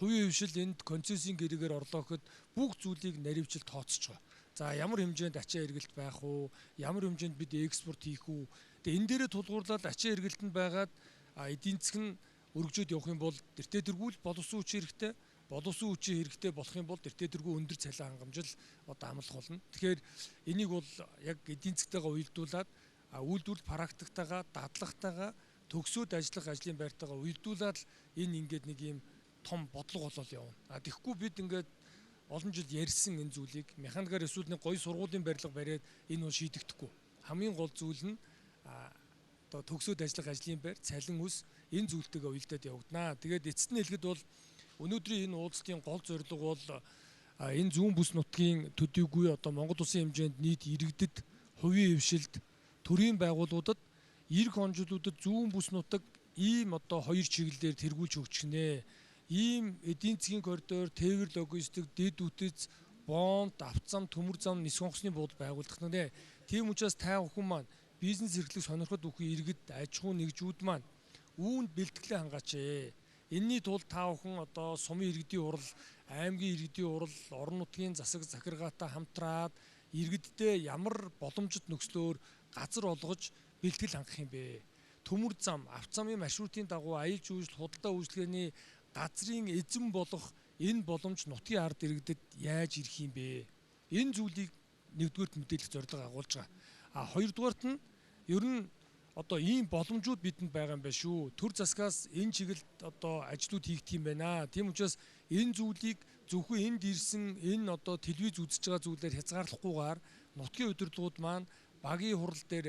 Хувийн хвшил энд концессийн гэрээгээр орлоо гэхэд бүх зүйлийг наривчил тооцож байгаа. За ямар хэмжээнд ачаа эргэлт байх уу? Ямар хэмжээнд бид экспорт хийх үү? Тэгээ энэ дээрээ тулгуурлаад ачаа эргэлтэнд байгаад эдийн засаг нь өргөжөөд явах юм бол тэртээ тэргүүл боловсон хүч хэрэгтэй. Боловсон хүчийн хэрэгтэй болох юм бол тэртээ тэргүй өндөр цалин хангамжил одоо амлах болно. Тэгэхээр энийг бол яг эдийн засгтайгаа уялдуулаад үйлдвэрлэл практиктайгаа, дадлагтайгаа, төгсөөд ажиллах ажлын байртайгаа уялдуулаад энэ ингээд нэг юм том бодлого болол явна. Тэгэхгүй бид ингээд олон жил ярьсан энэ зүйлийг механикаар эсвэл нэг гоё сургуулийн барилга бариад энэ бол шийдэгдэхгүй. Хамгийн гол зүйл нь одоо төгсөөд ажиллах ажлын байр, цалин өс энэ зүйлтэйгээ уялдаад явагдана. Тэгээд эцэст нь хэлэхэд бол өнөөдрийн энэ уулзалтын гол зорилго бол энэ зүүн бүс нутгийн төдийгүй одоо Монгол улсын хэмжээнд нийт иргэдэд, хувийн хвшилд, төрийн байгууллагуудад эх онжилуудад зүүн бүс нутаг ийм одоо хоёр чиглэлээр тэргүүлж өгч гинэ. Ийм эдийн засгийн коридор, тээвэр логистик, дэд үтэц, бонд, автозам, төмөр зам, нисэх онгоцны буудал байгуулах нэ. Тийм учраас та бүхэн маань бизнес эрхлэх сонирхол бүхэн иргэд, аж ахуй нэгжүүд маань үүнд бэлтгэлээ хангаач. Энийний тулд та бүхэн одоо сумын иргэдийн хурал, аймгийн иргэдийн хурал, орон нутгийн засаг захиргаатай хамтраад иргэддээ ямар боломжит нөхцлөөр газар олгож бэлтгэл хангах юм бэ? Төмөр зам, автозамын маршрутын дагуу аялал жуулчлал, худалдаа үйлчилгээний газрын эзэн болох энэ боломж нутгийн ард иргэдэд яаж ирэх юм бэ? Энэ зүйлийг нэгдүгээрт мэдээлэх зорилго агуулж байгаа. Хоёрдугаарт нь ер нь одоо ийм боломжууд бидэнд байгаа юм байна шүү. Төр засгаас энэ чиглэлд одоо ажлууд хийгдэх юм байна. Тийм учраас энэ зүйлийг зөвхөн энд ирсэн энэ одоо телевиз үзэж байгаа зүйлээр хязгаарлахгүйгээр нутгийн удирдлагууд маань багийн хурал дээр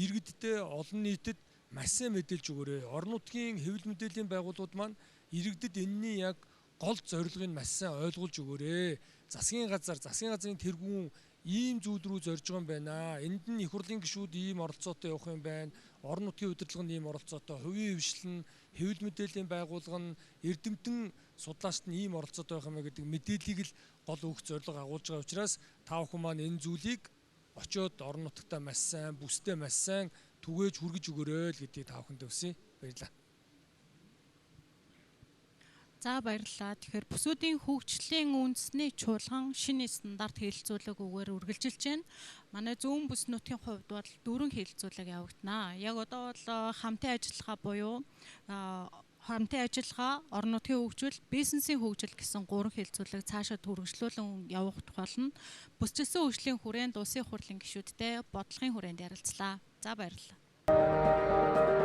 иргэддээ олон нийтэд маш сайн мэдээлж өгөөрэй. Орон нутгийн хэвлэл мэдээллийн байгууллагууд маань иргэдэд энэний яг гол зорилгыг маш сайн ойлгуулж өгөөрэй. Засгийн газрын тэргүүн ийм зүйл рүү зорж байгаа юм байна. Энд нь их хурлын гишүүд ийм оролцоотой явах юм байна. Орон нутгийн удирдлага нь ийм оролцоотой, хувийн хвшил нь, хэвлэл мэдээллийн байгууллага нь, эрдэмтэн судлаачд нь ийм оролцоотой байх юм гэдэг мэдээллийг л гол өгөх зорилго агуулж байгаа учраас та бүхэн маань энэ зүйлийг очиод орон нутгатаа маш сайн, бүсдээ маш сайн түгээж хүргэж өгөөрэй л гэдгийг та бүхэнд өгсөе. Баярлалаа. За баярлалаа. Тэгэхээр бүсүүдийн хөгжлийн үндэсний чуулган шинэ стандарт хэлэлцүүлэг үгээр үргэлжилж байна. Манай зүүн бүс нутгийн хувьд бол 4 хэлэлцүүлэг явагдана. Яг одоо бол хамтын ажиллагаа буюу хамтын ажиллагаа, орон нутгийн хөгжил, бизнесийн хөгжил гэсэн 3 хэлэлцүүлэг цаашаа үргэлжлүүлэн явах болно. Бүсчилсэн хөгжлийн хүрээнд улсын хурлын гишүүдтэй бодлогын хүрээнд ярилцлаа. За баярлалаа.